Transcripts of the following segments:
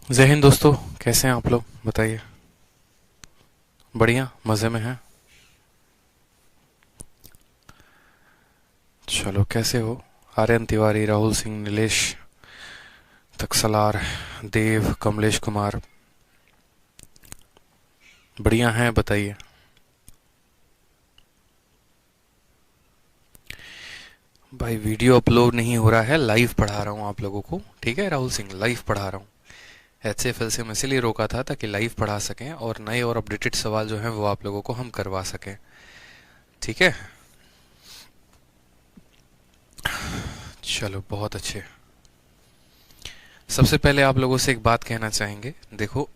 जय हिंद दोस्तों, कैसे हैं आप लोग? बताइए। बढ़िया, मज़े में हैं। चलो, कैसे हो? आर्यन तिवारी, राहुल सिंह, नीलेश तक्सलार, देव, कमलेश कुमार। बढ़िया हैं, बताइए। भाई, वीडियो अपलोड नहीं हो रहा है, लाइव पढ़ा रहा हूँ आप लोगों को। ठीक है राहुल सिंह, लाइव पढ़ा रहा हूँ। HCFL से मैं इसीलिए रोका था ताकि लाइव पढ़ा सकें और नए और अपडेटेड सवाल जो हैं वो आप लोगों को हम करवा सकें। ठीक है। चलो, बहुत अच्छे। सबसे पहले आप लोगों से एक बात कहना चाहेंगे। देखो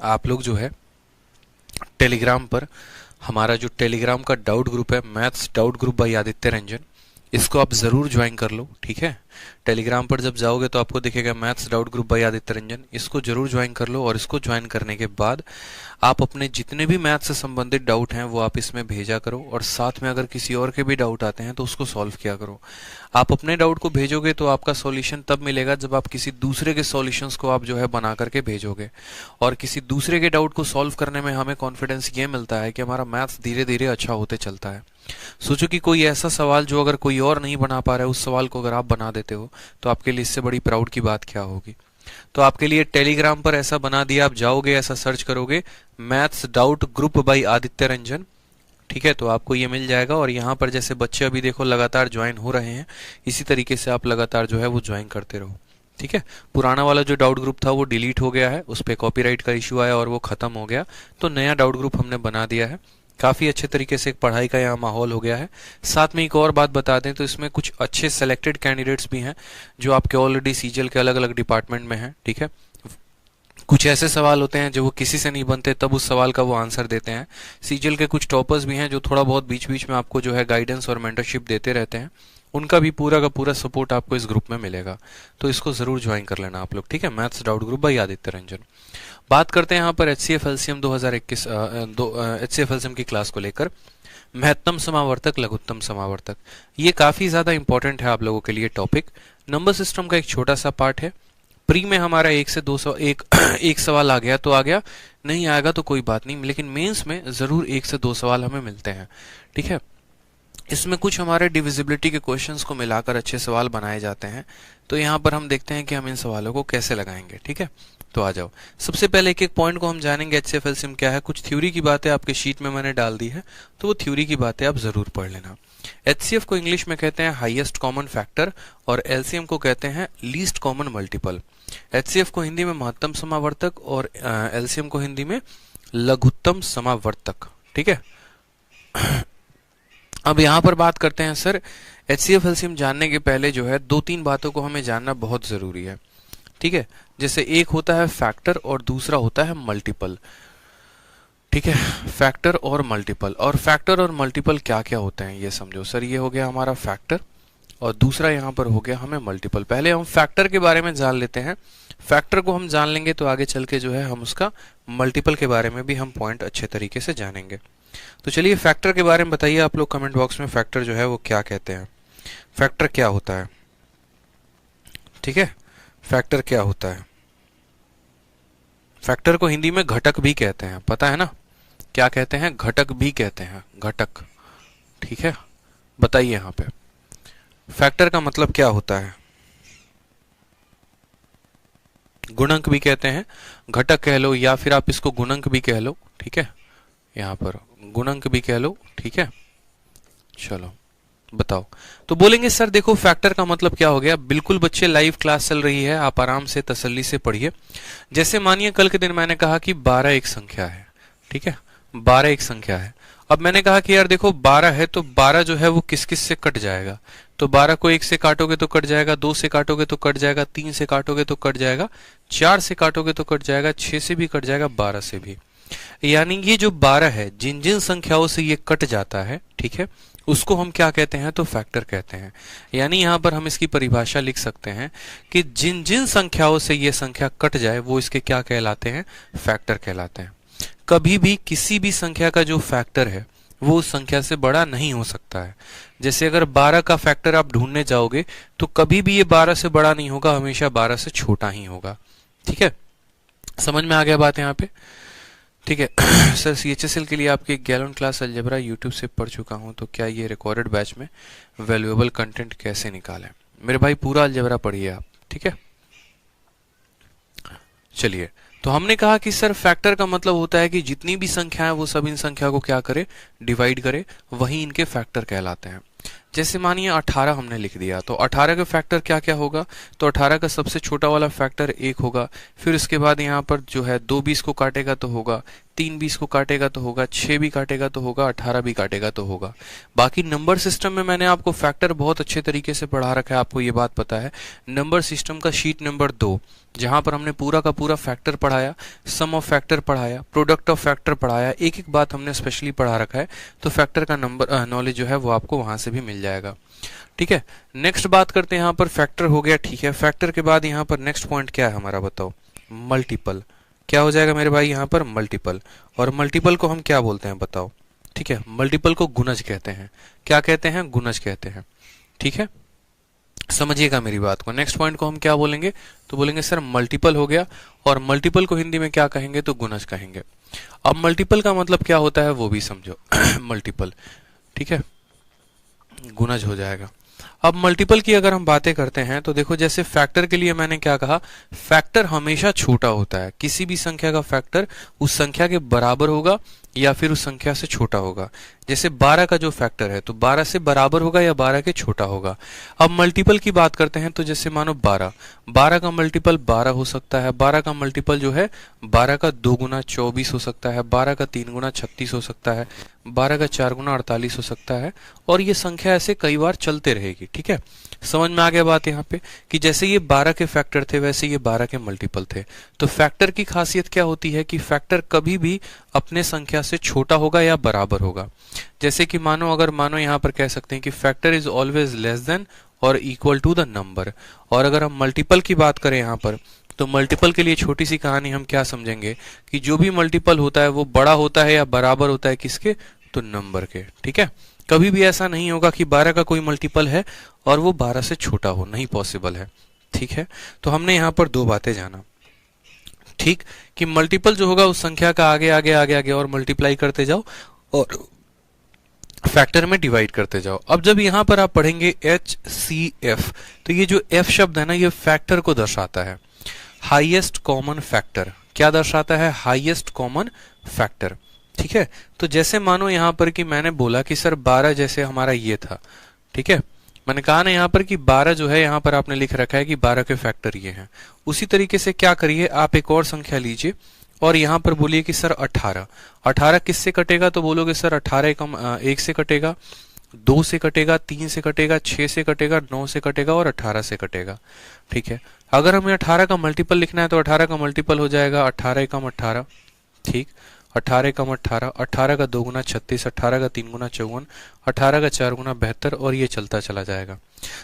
आप लोग जो है टेलीग्राम पर, हमारा जो टेलीग्राम का डाउट ग्रुप है, maths doubt group by Aditya Ranjan, इसको आप ज़रूर ज्वाइन कर लो। ठीक है। टेलीग्राम पर जब जाओगे तो आपको दिखेगा maths doubt group by Aditya Ranjan, इसको जरूर ज्वाइन कर लो। और इसको ज्वाइन करने के बाद आप अपने जितने भी मैथ्स से संबंधित डाउट हैं वो आप इसमें भेजा करो, और साथ में अगर किसी और के भी डाउट आते हैं तो उसको सॉल्व किया करो। आप अपने डाउट को भेजोगे तो आपका सॉल्यूशन तब मिलेगा जब आप किसी दूसरे के सॉल्यूशंस को आप जो है बना करके भेजोगे। और किसी दूसरे के डाउट को सॉल्व करने में हमें कॉन्फिडेंस ये मिलता है कि हमारा मैथ्स धीरे धीरे अच्छा होते चलता है। सोचो कि कोई ऐसा सवाल जो अगर कोई और नहीं बना पा रहा है, उस सवाल को अगर आप बना देते हो तो आपके लिए इससे बड़ी प्राउड की बात क्या होगी। तो आपके लिए टेलीग्राम पर ऐसा बना दिया, आप जाओगे, ऐसा सर्च करोगे, maths doubt group by Aditya Ranjan. ठीक है, तो आपको ये मिल जाएगा। और यहाँ पर जैसे बच्चे अभी देखो लगातार ज्वाइन हो रहे हैं, इसी तरीके से आप लगातार जो है वो ज्वाइन करते रहो। ठीक है। पुराना वाला जो डाउट ग्रुप था वो डिलीट हो गया है, उस पर कॉपीराइट का इशू आया और वो खत्म हो गया। तो नया डाउट ग्रुप हमने बना दिया है। काफ़ी अच्छे तरीके से एक पढ़ाई का यहाँ माहौल हो गया है। साथ में एक और बात बता दें तो इसमें कुछ अच्छे सेलेक्टेड कैंडिडेट्स भी हैं जो आपके ऑलरेडी सीजीएल के अलग अलग डिपार्टमेंट में हैं। ठीक है। कुछ ऐसे सवाल होते हैं जो वो किसी से नहीं बनते, तब उस सवाल का वो आंसर देते हैं। सीजीएल के कुछ टॉपर्स भी हैं जो थोड़ा बहुत बीच बीच में आपको जो है गाइडेंस और मेंटरशिप देते रहते हैं। उनका भी पूरा का पूरा सपोर्ट आपको इस ग्रुप में मिलेगा। तो इसको जरूर ज्वाइन कर लेना आप लोग। ठीक है। Maths doubt group by Aditya Ranjan. बात करते हैं यहाँ पर HCF एलसीएम 2021 HCF एलसीएम की क्लास को लेकर। महत्तम समावर्तक, लघुत्तम समावर्तक, ये काफी ज्यादा इंपॉर्टेंट है आप लोगों के लिए टॉपिक। नंबर सिस्टम का एक छोटा सा पार्ट है। प्री में हमारा 1 से 2 एक सवाल आ गया तो आ गया, नहीं आएगा तो कोई बात नहीं, लेकिन मेंस में जरूर 1 से 2 सवाल हमें मिलते हैं। ठीक है। इसमें कुछ हमारे डिविजिबिलिटी के क्वेश्चंस को मिलाकर अच्छे सवाल बनाए जाते हैं। तो यहाँ पर हम देखते हैं कि हम इन सवालों को कैसे लगाएंगे। ठीक है। तो आ जाओ, सबसे पहले एक एक पॉइंट को हम जानेंगे। HCF एलसीएम क्या है, कुछ थ्योरी की बातें आपके शीट में मैंने डाल दी है, तो वो थ्योरी की बातें आप जरूर पढ़ लेना। HCF को इंग्लिश में कहते हैं हाईएस्ट कॉमन फैक्टर, और LCM को कहते हैं लीस्ट कॉमन मल्टीपल। HCF को हिंदी में महत्तम समावर्तक और LCM को हिंदी में लघुत्तम समावर्तक। ठीक है। अब यहाँ पर बात करते हैं सर, HCF एलसीएम जानने के पहले जो है 2-3 बातों को हमें जानना बहुत जरूरी है। ठीक है। जैसे एक होता है फैक्टर और दूसरा होता है मल्टीपल। ठीक है। फैक्टर और मल्टीपल, और फैक्टर और मल्टीपल क्या क्या होते हैं ये समझो सर। ये हो गया हमारा फैक्टर और दूसरा यहाँ पर हो गया हमें मल्टीपल। पहले हम फैक्टर के बारे में जान लेते हैं। फैक्टर को हम जान लेंगे तो आगे चल के जो है हम उसका मल्टीपल के बारे में भी हम पॉइंट अच्छे तरीके से जानेंगे। तो चलिए फैक्टर के बारे में बताइए आप लोग कमेंट बॉक्स में, फैक्टर जो है वो क्या कहते हैं, फैक्टर क्या होता है। ठीक है। फैक्टर क्या होता है? फैक्टर को हिंदी में घटक भी कहते हैं, पता है ना? क्या कहते हैं? घटक भी कहते हैं, घटक। ठीक है। बताइए यहाँ पे फैक्टर का मतलब क्या होता है। गुणक भी कहते हैं, घटक कह लो, या फिर आप इसको गुणक भी कह लो। ठीक है। यहाँ पर गुणक भी कह लो। ठीक है। चलो बताओ। तो बोलेंगे सर देखो फैक्टर का मतलब क्या हो गया। बिल्कुल बच्चे, लाइव क्लास चल रही है, आप आराम से तसल्ली से पढ़िए। जैसे मानिए कल के दिन मैंने कहा कि 12 एक संख्या है। ठीक है। 12 एक संख्या है। अब मैंने कहा कि यार देखो 12 है तो 12 जो है वो किस किस से कट जाएगा। तो 12 को 1 से काटोगे तो कट जाएगा, 2 से काटोगे तो कट जाएगा, 3 से काटोगे तो कट जाएगा, 4 से काटोगे तो कट जाएगा, 6 से भी कट जाएगा, 12 से भी। यानी ये जो 12 है, जिन जिन संख्याओं से ये कट जाता है, ठीक है, उसको हम क्या कहते हैं? तो फैक्टर कहते हैं। यानी यहां पर हम इसकी परिभाषा लिख सकते हैं कि जिन जिन संख्याओं से ये संख्या कट जाए वो इसके क्या कहलाते हैं? फैक्टर कहलाते हैं। कभी भी किसी भी संख्या का जो फैक्टर है वो उस संख्या से बड़ा नहीं हो सकता है। जैसे अगर 12 का फैक्टर आप ढूंढने जाओगे तो कभी भी ये 12 से बड़ा नहीं होगा, हमेशा 12 से छोटा ही होगा। ठीक है। समझ में आ गया बात यहाँ पे? ठीक है। सर CHSL के लिए आपकी गैलन क्लास अलजेब्रा यूट्यूब से पढ़ चुका हूँ, तो क्या ये रिकॉर्डेड बैच में वैल्यूएबल कंटेंट कैसे निकालें? मेरे भाई पूरा अलजेब्रा पढ़िए आप, ठीक है। चलिए, तो हमने कहा कि सर फैक्टर का मतलब होता है कि जितनी भी संख्या है वो सब इन संख्या को क्या करे, डिवाइड करे, वही इनके फैक्टर कहलाते हैं। जैसे मानिए 18 हमने लिख दिया, तो 18 का फैक्टर क्या क्या होगा? तो 18 का सबसे छोटा वाला फैक्टर 1 होगा, फिर उसके बाद यहाँ पर जो है 2 20 को काटेगा तो होगा, 3 20 को काटेगा तो होगा, 6 भी काटेगा तो होगा, 18 भी काटेगा तो होगा। बाकी नंबर सिस्टम में मैंने आपको फैक्टर बहुत अच्छे तरीके से पढ़ा रखा है, आपको ये बात पता है। नंबर सिस्टम का शीट नंबर 2, जहां पर हमने पूरा का पूरा फैक्टर पढ़ाया, सम ऑफ फैक्टर पढ़ाया, प्रोडक्ट ऑफ फैक्टर पढ़ाया, एक एक बात हमने स्पेशली पढ़ा रखा है। तो फैक्टर का नंबर नॉलेज जो है वो आपको वहां से भी मिल जाएगा, ठीक है। नेक्स्ट बात करते हैं, यहाँ पर फैक्टर हो गया, ठीक है। फैक्टर के बाद यहाँ पर नेक्स्ट पॉइंट क्या है हमारा, बताओ? मल्टीपल। क्या हो जाएगा मेरे भाई यहाँ पर? मल्टीपल। और मल्टीपल को हम क्या बोलते हैं बताओ? ठीक है, मल्टीपल को गुणज कहते हैं। क्या कहते हैं? गुणज कहते हैं, ठीक है। समझिएगा मेरी बात को। नेक्स्ट पॉइंट को हम क्या बोलेंगे? तो बोलेंगे सर मल्टीपल हो गया, और मल्टीपल को हिंदी में क्या कहेंगे? तो गुणज कहेंगे। अब मल्टीपल का मतलब क्या होता है वो भी समझो। मल्टीपल, ठीक है, गुणज हो जाएगा। अब मल्टीपल की अगर हम बातें करते हैं तो देखो, जैसे फैक्टर के लिए मैंने क्या कहा, फैक्टर हमेशा छोटा होता है। किसी भी संख्या का फैक्टर उस संख्या के बराबर होगा या फिर उस संख्या से छोटा होगा। जैसे 12 का जो फैक्टर है तो 12 से बराबर होगा या 12 के छोटा होगा। अब मल्टीपल की बात करते हैं तो जैसे मानो 12 का मल्टीपल 12 हो सकता है, 12 का मल्टीपल जो है 12 का 2 गुना 24 हो सकता है, 12 का 3 गुना 36 हो सकता है, 12 का 4 गुना 48 हो सकता है, और ये संख्या ऐसे कई बार चलते रहेगी, ठीक है। समझ में आ गया बात यहाँ पे कि जैसे ये 12 के फैक्टर थे वैसे ये 12 के मल्टीपल थे। तो फैक्टर की खासियत क्या होती है कि फैक्टर कभी भी अपने संख्या से छोटा होगा या बराबर होगा। जैसे कि मानो यहाँ पर कह सकते हैं कि factor is always less than और इक्वल टू द नंबर। और अगर हम मल्टीपल की बात करें यहाँ पर, तो मल्टीपल के लिए छोटी सी कहानी हम क्या समझेंगे कि जो भी मल्टीपल होता है वो बड़ा होता है या बराबर होता है किसके? तो नंबर के, ठीक है। कभी भी ऐसा नहीं होगा कि 12 का कोई मल्टीपल है और वो 12 से छोटा हो, नहीं पॉसिबल है, ठीक है। तो हमने यहाँ पर दो बातें जाना, ठीक, कि मल्टीपल जो होगा उस संख्या का आगे आगे आगे आगे और मल्टीप्लाई करते जाओ और फैक्टर में डिवाइड करते जाओ। अब जब यहां पर आप पढ़ेंगे HCF, तो ये जो F शब्द है ना, ये फैक्टर को दर्शाता है, हाईएस्ट कॉमन फैक्टर। क्या दर्शाता है? हाईएस्ट कॉमन फैक्टर, ठीक है। तो जैसे मानो यहां पर कि मैंने बोला कि सर 12 जैसे हमारा ये था, ठीक है, मैंने कहा ना यहाँ पर कि 12 जो है यहाँ पर आपने लिख रखा है कि 12 के फैक्टर ये हैं। उसी तरीके से क्या करिए, आप एक और संख्या लीजिए और यहाँ पर बोलिए कि सर 18 किससे कटेगा? तो बोलोगे सर 18 कम 1 से कटेगा, 2 से कटेगा, 3 से कटेगा, 6 से कटेगा, 9 से कटेगा और 18 से कटेगा, ठीक है। अगर हमें 18 का मल्टीपल लिखना है तो 18 का मल्टीपल हो जाएगा 18 एकम 18, ठीक, 18 एकम 18, 18 का 2 गुना 36, 18 का 3 गुना 54, 18 का 4 गुना 72, और ये चलता चला जाएगा।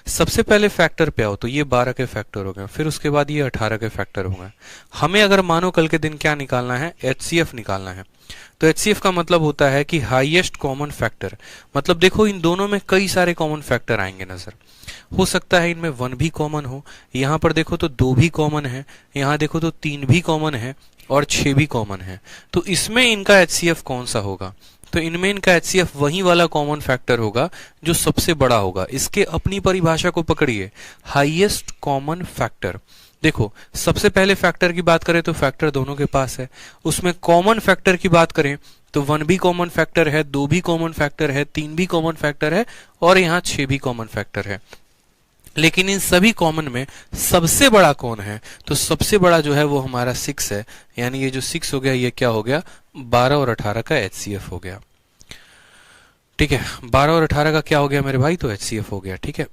सबसे पहले फैक्टर पे आओ तो ये 12 के फैक्टर हो गए, फिर उसके बाद ये 18 के फैक्टर हो गए। हमें अगर मानो कल के दिन क्या निकालना है? HCF निकालना है। तो HCF का मतलब होता है कि हाईएस्ट कॉमन फैक्टर। मतलब देखो इन दोनों में कई सारे कॉमन फैक्टर आएंगे नजर। हो सकता है इनमें 1 भी कॉमन हो, यहाँ पर देखो तो 2 भी कॉमन है, यहाँ देखो तो 3 भी कॉमन है और 6 भी कॉमन है। तो इसमें इनका HCF कौन सा होगा? तो इनमें इनका HCF वही वाला कॉमन फैक्टर होगा जो सबसे बड़ा होगा। इसके अपनी परिभाषा को पकड़िए, हाईएस्ट कॉमन फैक्टर। देखो सबसे पहले फैक्टर की बात करें तो फैक्टर दोनों के पास है, उसमें कॉमन फैक्टर की बात करें तो 1 भी कॉमन फैक्टर है, 2 भी कॉमन फैक्टर है, 3 भी कॉमन फैक्टर है और यहाँ 6 भी कॉमन फैक्टर है। लेकिन इन सभी कॉमन में सबसे बड़ा कौन है? तो सबसे बड़ा जो है वो हमारा 6 है, यानी ये जो 6 हो गया ये क्या हो गया? 12 और 18 का HCF हो गया, ठीक है। 12 और 18 का क्या हो गया मेरे भाई? तो HCF हो गया, ठीक है।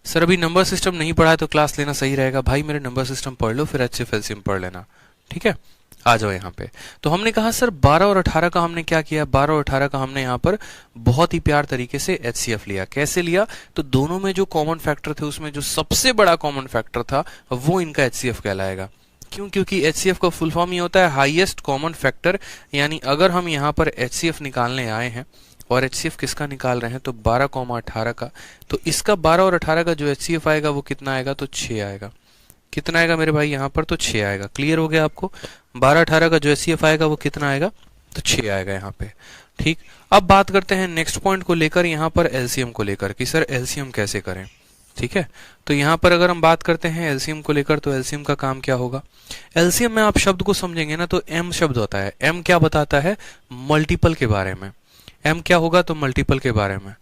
सर अभी नंबर सिस्टम नहीं पढ़ा है तो क्लास लेना सही रहेगा। भाई मेरे नंबर सिस्टम पढ़ लो फिर HCF LCM पढ़ लेना, ठीक है। आ जाओ यहाँ पे। तो हमने कहा सर 12 और 18 का हमने क्या किया? 12 और 18 का हमने यहाँ पर बहुत ही प्यार तरीके से HCF लिया। कैसे लिया? तो दोनों में जो कॉमन फैक्टर थे उसमें जो सबसे बड़ा कॉमन फैक्टर था वो इनका HCF कहलाएगा। क्यों? क्योंकि HCF का फुल फॉर्म ये होता है हाईएस्ट कॉमन फैक्टर। यानी अगर हम यहाँ पर HCF निकालने आए हैं और HCF किसका निकाल रहे हैं? तो 12, 18 का। तो इसका 12 और 18 का जो HCF आएगा वो कितना आएगा? तो 6 आएगा। कितना आएगा मेरे भाई यहाँ पर, तो 6 आएगा। क्लियर हो गया आपको। 12-18 का जो HCF आएगा वो कितना आएगा, तो 6 आएगा यहाँ पे। ठीक, अब बात करते हैं नेक्स्ट पॉइंट को लेकर, यहाँ पर एलसीएम को लेकर कि सर एलसीएम कैसे करें। ठीक है, तो यहाँ पर अगर हम बात करते हैं एलसीएम को लेकर, तो एलसीएम का काम क्या होगा। एलसीएम में आप शब्द को समझेंगे ना, तो एम शब्द होता है। एम क्या बताता है, मल्टीपल के बारे में। एम क्या होगा, तो मल्टीपल के बारे में।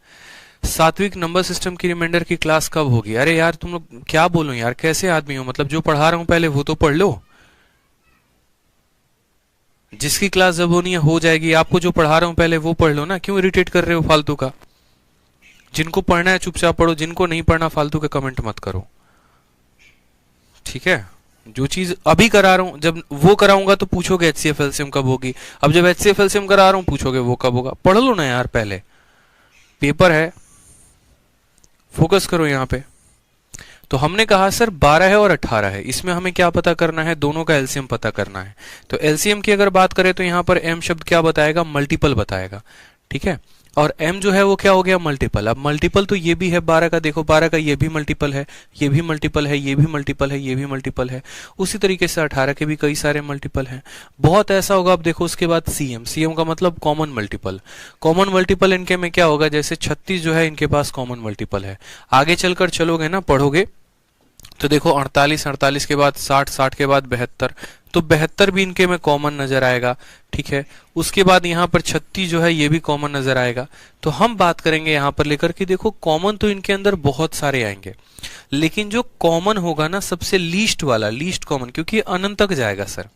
सात्विक नंबर सिस्टम की रिमाइंडर की क्लास कब होगी। अरे यार तुम लोग क्या बोलो यार, कैसे आदमी हो, मतलब जो पढ़ा रहा हूं पहले वो तो पढ़ लो। जिसकी क्लास जब होनी है हो जाएगी, आपको जो पढ़ा रहा हूं पहले वो पढ़ लो ना, क्यों इरिटेट कर रहे हो फालतू का। जिनको पढ़ना है चुपचाप पढ़ो, जिनको नहीं पढ़ना फालतू के कमेंट मत करो। ठीक है, जो चीज अभी करा रहा हूं जब वो कराऊंगा तो पूछोगे एचसीएफ एलसीएम कब होगी, अब जब एचसीएफ एलसीएम करा रहा हूं पूछोगे वो कब होगा। पढ़ लो ना यार, पहले पेपर है, फोकस करो यहाँ पे। तो हमने कहा सर 12 है और 18 है, इसमें हमें क्या पता करना है, दोनों का एलसीएम पता करना है। तो एलसीएम की अगर बात करें तो यहाँ पर एम शब्द क्या बताएगा, मल्टीपल बताएगा। ठीक है, और m जो है वो क्या हो गया, मल्टीपल। अब मल्टीपल तो ये भी है 12 का, देखो 12 का ये भी मल्टीपल है, ये भी मल्टीपल है, ये भी मल्टीपल है, ये भी मल्टीपल है। उसी तरीके से 18 के भी कई सारे मल्टीपल हैं। बहुत ऐसा होगा, अब देखो उसके बाद सीएम। सीएम का मतलब कॉमन मल्टीपल। कॉमन मल्टीपल इनके में क्या होगा, जैसे 36 जो है इनके पास कॉमन मल्टीपल है। आगे चलकर चलोगे ना, पढ़ोगे तो देखो 48, 48 के बाद 60, 60 के बाद 72, तो 72 भी इनके में कॉमन नजर आएगा। ठीक है, उसके बाद यहाँ पर 36 जो है ये भी कॉमन नजर आएगा। तो हम बात करेंगे यहाँ पर लेकर कि देखो कॉमन तो इनके अंदर बहुत सारे आएंगे, लेकिन जो कॉमन होगा ना सबसे लीस्ट वाला, लीस्ट कॉमन, क्योंकि अनंत तक जाएगा सर,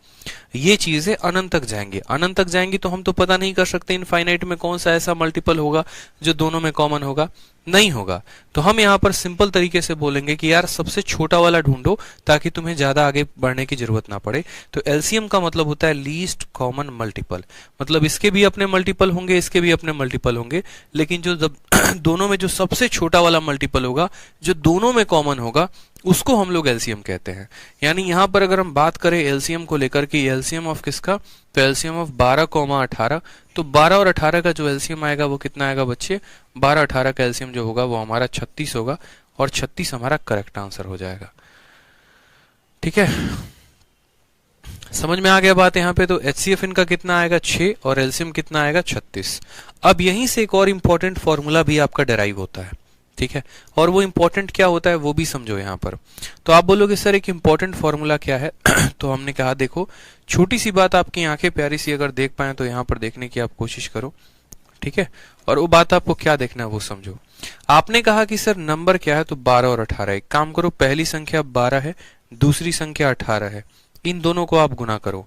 ये चीजें अनंत तक जाएंगे। अनंत तक जाएंगी तो हम तो पता नहीं कर सकते इनफाइनाइट में कौन सा ऐसा मल्टीपल होगा जो दोनों में कॉमन होगा, नहीं होगा। तो हम यहाँ पर सिंपल तरीके से बोलेंगे कि यार सबसे छोटा वाला ढूंढो ताकि तुम्हें ज्यादा आगे बढ़ने की जरूरत ना पड़े। तो एलसीएम का मतलब होता है लीस्ट कॉमन मल्टीपल, मतलब इसके भी अपने मल्टीपल होंगे, इसके भी अपने मल्टीपल होंगे, लेकिन जो दोनों में जो सबसे छोटा वाला मल्टीपल होगा, जो दोनों में कॉमन होगा, उसको हम लोग एलसीएम कहते हैं। यानी यहां पर अगर हम बात करें एलसीएम को लेकर कि एलसीएम ऑफ किसका, तो एलसीएम ऑफ 12, 18, तो 12 और 18 का जो एलसीएम आएगा वो कितना आएगा बच्चे, 12-18 का एलसीएम जो होगा वो हमारा 36 होगा, और 36 हमारा करेक्ट आंसर हो जाएगा। ठीक है, समझ में आ गया बात यहाँ पे। तो एचसीएफ इनका कितना आएगा 6 और एलसीएम कितना आएगा 36। अब यहीं से एक और इंपॉर्टेंट फॉर्मूला भी आपका डेराइव होता है। ठीक है, और वो इंपॉर्टेंट क्या होता है वो भी समझो यहाँ पर। तो आप बोलोगे सर एक इंपॉर्टेंट फॉर्मूला क्या है तो हमने कहा देखो छोटी सी बात, आपकी आंखें प्यारी सी अगर देख पाए तो यहाँ पर देखने की आप कोशिश करो। ठीक है, और वो बात आपको क्या देखना है वो समझो। आपने कहा कि सर नंबर क्या है, तो 12 और 18। एक काम करो, पहली संख्या 12 है, दूसरी संख्या 18 है, इन दोनों को आप गुना करो।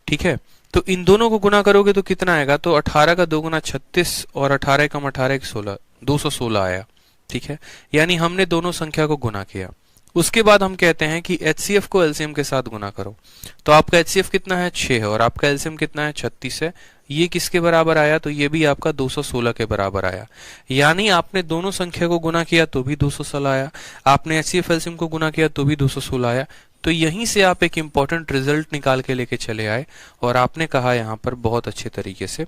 ठीक है, तो इन दोनों को गुना करोगे तो कितना आएगा, तो 18 का 2 गुना 36 और 18 कम 18 16, 216 आया। ठीक है, यानी हमने दोनों संख्या को गुना किया। उसके बाद हम कहते हैं कि एचसीएफ को एलसीएम के साथ गुना करो। तो आपका एचसीएफ कितना है 6 है, और आपका एलसीएम कितना है 36 है। ये किसके बराबर आया, तो ये भी आपका 216 के बराबर आया। यानी आपने दोनों संख्या को गुना किया तो भी 216 आया, आपने एचसीएफ एलसीएम को गुना किया तो भी 216 आया। तो यहीं से आप एक इंपॉर्टेंट रिजल्ट निकाल के लेके चले आए, और आपने कहा यहाँ पर बहुत अच्छे तरीके से,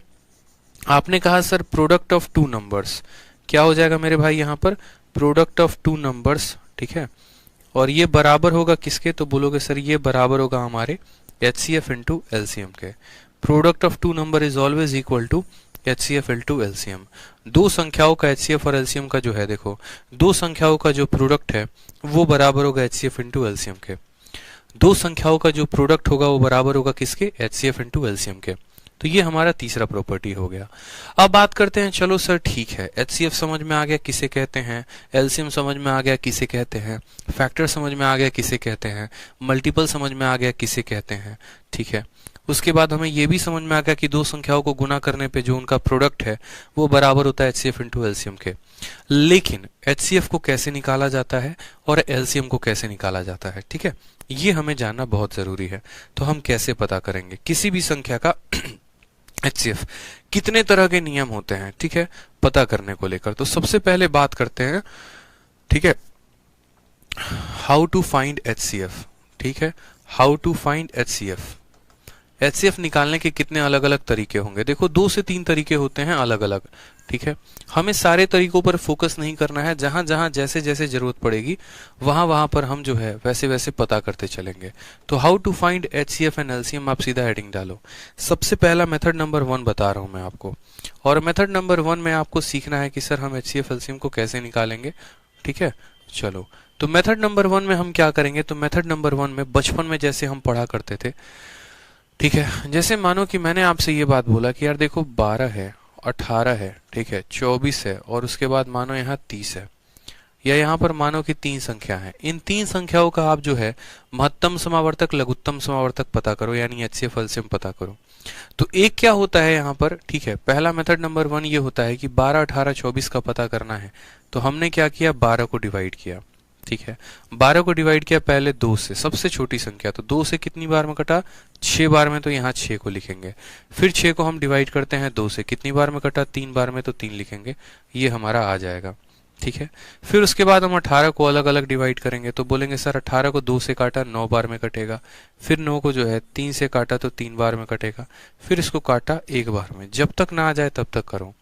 आपने कहा sir product of two numbers क्या हो जाएगा मेरे भाई, यहाँ पर प्रोडक्ट ऑफ टू नंबर्स। ठीक है, और ये बराबर होगा किसके, तो बोलोगे सर ये बराबर होगा हमारे एचसीएफ इंटू एलसीएम के। Product of two number is always equal to HCF into LCM. दो संख्याओं का एचसीएफ और एलसीएम का जो है, देखो दो संख्याओं का जो प्रोडक्ट है वो बराबर होगा एचसीएफ इंटू एलसीएम के। दो संख्याओं का जो प्रोडक्ट होगा वो बराबर होगा किसके, एचसीएफ इंटू एलसीएम के। तो ये हमारा तीसरा प्रॉपर्टी हो गया। अब बात करते हैं, चलो सर ठीक है, एचसीएफ समझ में आ गया किसे कहते हैं, एलसीएम समझ में आ गया किसे कहते हैं, फैक्टर समझ में आ गया किसे कहते हैं, मल्टीपल समझ में आ गया किसे कहते हैं। ठीक है, उसके बाद हमें यह भी समझ में आ गया कि दो संख्याओं को गुना करने पे जो उनका प्रोडक्ट है वो बराबर होता है एचसीएफ इंटू एलसीएम के। लेकिन एचसीएफ को कैसे निकाला जाता है और एलसीएम को कैसे निकाला जाता है, ठीक है, ये हमें जानना बहुत जरूरी है। तो हम कैसे पता करेंगे किसी भी संख्या का एचसीएफ, कितने तरह के नियम होते हैं, ठीक है, पता करने को लेकर। तो सबसे पहले बात करते हैं, ठीक है, हाउ टू फाइंड एचसीएफ। ठीक है, how to find HCF. HCF निकालने के कितने अलग अलग तरीके होंगे? देखो 2 से 3 तरीके होते हैं अलग अलग, ठीक है। हमें सारे तरीकों पर फोकस नहीं करना है, जहां जहां जैसे जैसे जरूरत पड़ेगी वहां वहां पर हम जो है वैसे वैसे पता करते चलेंगे। तो how to find HCF and LCM, आप सीधा हेडिंग डालो। सबसे पहला मेथड नंबर 1 बता रहा हूं मैं आपको, और मेथड नंबर 1 में आपको सीखना है कि सर हम एचसीएफ एलसीएम को कैसे निकालेंगे, ठीक है। चलो, तो मेथड नंबर 1 में हम क्या करेंगे? तो मेथड नंबर 1 में बचपन में जैसे हम पढ़ा करते थे, ठीक है। जैसे मानो कि मैंने आपसे ये बात बोला कि यार देखो 12 है, 18 है, ठीक है, 24 है, और उसके बाद मानो यहाँ 30 है, या यहाँ पर मानो कि 3 संख्या है। इन 3 संख्याओं का आप जो है महत्तम समावर्तक लघुत्तम समावर्तक पता करो, यानी एचसीएफ एलसीएम पता करो। तो एक क्या होता है यहाँ पर, ठीक है, पहला मेथड नंबर 1 ये होता है कि 12, 18, 24 का पता करना है। तो हमने क्या किया, 12 को डिवाइड किया, ठीक है। 12 को डिवाइड किया पहले 2 से, सबसे छोटी संख्या, तो 2 से कितनी बार में कटा, 6 बार में, तो यहाँ 6 को लिखेंगे। फिर 6 को हम डिवाइड करते हैं 2 से, कितनी बार में कटा, 3 बार में, तो 3 लिखेंगे, ये हमारा आ जाएगा, ठीक है। फिर उसके बाद हम 18 को अलग अलग डिवाइड करेंगे, तो बोलेंगे सर 18 को 2 से काटा 9 बार में कटेगा। फिर 9 को जो है 3 से काटा तो 3 बार में कटेगा। फिर इसको काटा 1 बार में, जब तक ना आ जाए तब तक करो।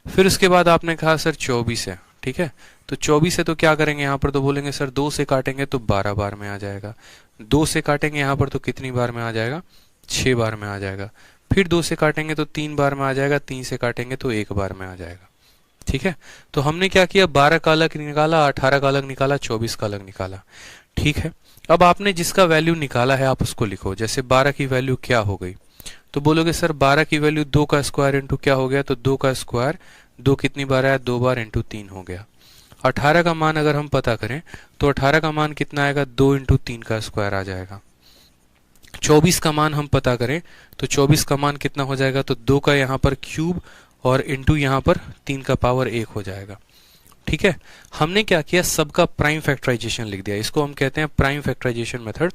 फिर उसके बाद आपने कहा सर 24 है, ठीक है, तो 24 है तो क्या करेंगे यहाँ पर, तो बोलेंगे सर 2 से काटेंगे तो 12 बार में आ जाएगा। 2 से काटेंगे यहाँ पर तो कितनी बार में आ जाएगा, 6 बार में आ जाएगा। फिर 2 से काटेंगे तो 3 बार में आ जाएगा, 3 से काटेंगे तो 1 बार में आ जाएगा, ठीक है। तो हमने क्या किया, 12 का अलग निकाला, 18 का अलग निकाला, 24 का अलग निकाला, ठीक है। अब आपने जिसका वैल्यू निकाला है आप उसको लिखो। जैसे 12 की वैल्यू क्या हो गई, तो बोलोगे सर 12 की वैल्यू 2 का स्क्वायर इंटू क्या हो गया, तो 2 का स्क्वायर, 2 कितनी बार आया, 2 बार, इंटू 3 हो गया। 18 का मान अगर हम पता करें तो 18 का मान कितना आएगा, 2 इंटू 3 का स्क्वायर आ जाएगा। 24 का मान हम पता करें तो 24 का मान कितना हो जाएगा, तो 2 का यहाँ पर क्यूब और इंटू यहाँ पर 3 का पावर 1 हो जाएगा, ठीक है। हमने क्या किया, सबका प्राइम फैक्टराइजेशन लिख दिया, इसको हम कहते हैं प्राइम फैक्टराइजेशन मेथड,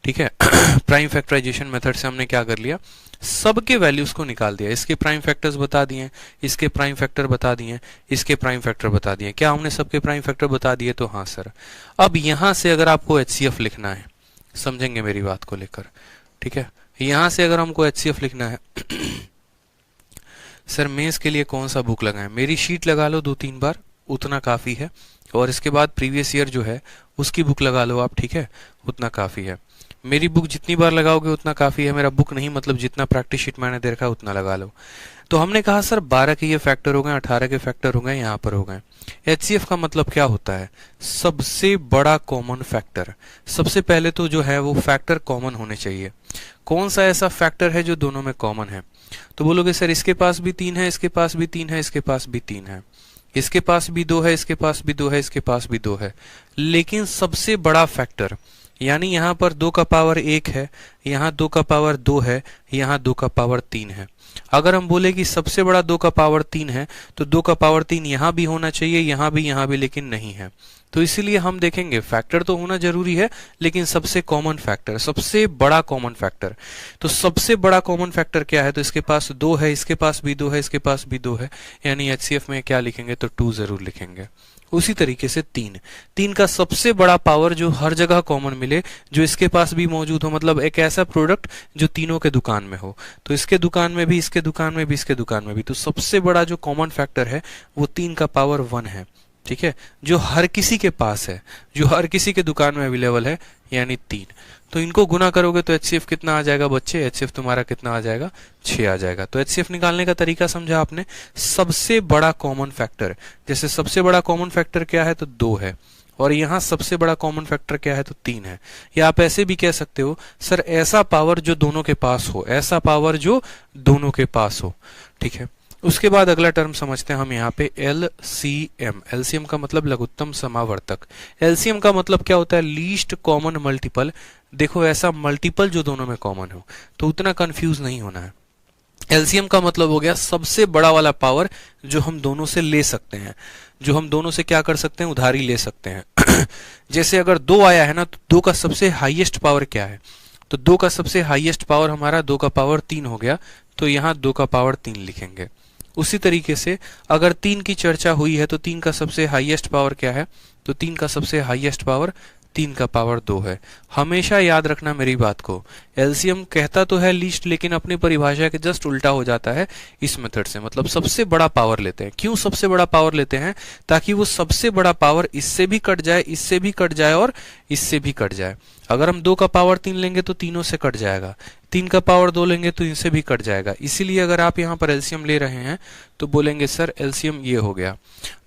ठीक है। प्राइम फैक्टराइजेशन मेथड से हमने क्या कर लिया, सबके वैल्यूज को निकाल दिया। इसके प्राइम फैक्टर्स बता दिए, इसके प्राइम फैक्टर बता दिए, इसके प्राइम फैक्टर बता दिए। क्या हमने सबके प्राइम फैक्टर बता दिए? तो हाँ सर। अब यहां से अगर आपको एचसीएफ लिखना है, समझेंगे मेरी बात को लेकर, ठीक है। यहां से अगर हमको एचसीएफ लिखना है सर मेंस के लिए कौन सा बुक लगाएं? मेरी शीट लगा लो 2-3 बार, उतना काफी है। और इसके बाद प्रीवियस ईयर जो है उसकी बुक लगा लो आप, ठीक है, उतना काफी है। मेरी बुक जितनी बार लगाओगे उतना काफी है। मेरा बुक नहीं मतलब जितना प्रैक्टिस शीट मैंने दे रखा है उतना लगा लो। तो हमने कहा सर 12 के ये फैक्टर हो गए, 18 के फैक्टर हो गए, यहाँ पर हो गए। एचसीएफ का मतलब क्या होता है, सबसे बड़ा कॉमन फैक्टर। सबसे पहले तो जो है वो फैक्टर कॉमन होने चाहिए। कौन सा ऐसा फैक्टर है जो दोनों में कॉमन है? तो बोलोगे सर इसके पास भी 3 है, इसके पास भी 3 है, इसके पास भी 3 है, इसके पास भी 2 है, इसके पास भी 2 है, इसके पास भी 2 है। लेकिन सबसे बड़ा फैक्टर, यानी यहाँ पर 2 का पावर 1 है, यहाँ 2 का पावर 2 है, यहाँ 2 का पावर 3 है। अगर हम बोले कि सबसे बड़ा 2 का पावर 3 है तो 2 का पावर 3 यहाँ भी होना चाहिए, यहाँ भी, लेकिन नहीं है। तो इसीलिए हम देखेंगे फैक्टर तो होना जरूरी है, लेकिन सबसे कॉमन फैक्टर, सबसे बड़ा कॉमन फैक्टर। तो सबसे बड़ा कॉमन फैक्टर क्या है? तो इसके पास 2 है, इसके पास भी 2 है, इसके पास भी 2 है, यानी एचसीएफ में क्या लिखेंगे? तो 2 जरूर लिखेंगे। उसी तरीके से 3 का सबसे बड़ा पावर जो हर जगह कॉमन मिले, जो इसके पास भी मौजूद हो, मतलब एक ऐसा प्रोडक्ट जो तीनों के दुकान में हो। तो इसके दुकान में भी, इसके दुकान में भी, इसके दुकान में भी। तो सबसे बड़ा जो कॉमन फैक्टर है वो 3 का पावर 1 है, ठीक है, जो हर किसी के पास है, जो हर किसी के दुकान में अवेलेबल है, यानी 3। तो इनको गुना करोगे तो एचसीएफ कितना आ जाएगा बच्चे? एचसीएफ तुम्हारा कितना आ जाएगा? 6 आ जाएगा। तो एचसीएफ निकालने का तरीका समझा आपने। सबसे बड़ा कॉमन फैक्टर, जैसे सबसे बड़ा कॉमन फैक्टर क्या है? तो 2 है, और यहाँ सबसे बड़ा कॉमन फैक्टर क्या है? तो 3 है। या आप ऐसे भी कह सकते हो सर ऐसा पावर जो दोनों के पास हो, ऐसा पावर जो दोनों के पास हो, ठीक है। उसके बाद अगला टर्म समझते हैं हम यहाँ पे एलसीएम। एलसीएम का मतलब लघुत्तम समावर्तक। एलसीएम का मतलब क्या होता है? Least common multiple. देखो ऐसा मल्टीपल जो दोनों में कॉमन हो, तो उतना कंफ्यूज नहीं होना है। एलसीएम का मतलब हो गया सबसे बड़ा वाला पावर जो हम दोनों से ले सकते हैं, जो हम दोनों से क्या कर सकते हैं? उधारी ले सकते हैं। जैसे अगर 2 आया है ना, तो 2 का सबसे हाईएस्ट पावर क्या है? तो 2 का सबसे हाईएस्ट पावर हमारा 2 का पावर 3 हो गया, तो यहाँ 2 का पावर 3 लिखेंगे। उसी तरीके से अगर 3 की चर्चा हुई है तो 3 का सबसे हाईएस्ट पावर क्या है? तो 3 का सबसे हाईएस्ट पावर 3 का पावर 2 है। हमेशा याद रखना मेरी बात को, एलसीएम कहता तो है लीस्ट, लेकिन अपनी परिभाषा के जस्ट उल्टा हो जाता है इस मेथड से। मतलब सबसे बड़ा पावर लेते हैं। क्यों सबसे बड़ा पावर लेते हैं? ताकि वो सबसे बड़ा पावर इससे भी कट जाए, इससे भी कट जाए और इससे भी कट जाए। अगर हम 2 का पावर 3 लेंगे तो तीनों से कट जाएगा, 3 का पावर 2 लेंगे तो इनसे भी कट जाएगा। इसीलिए अगर आप यहाँ पर एलसीएम ले रहे हैं तो बोलेंगे सर एलसीएम ये हो गया।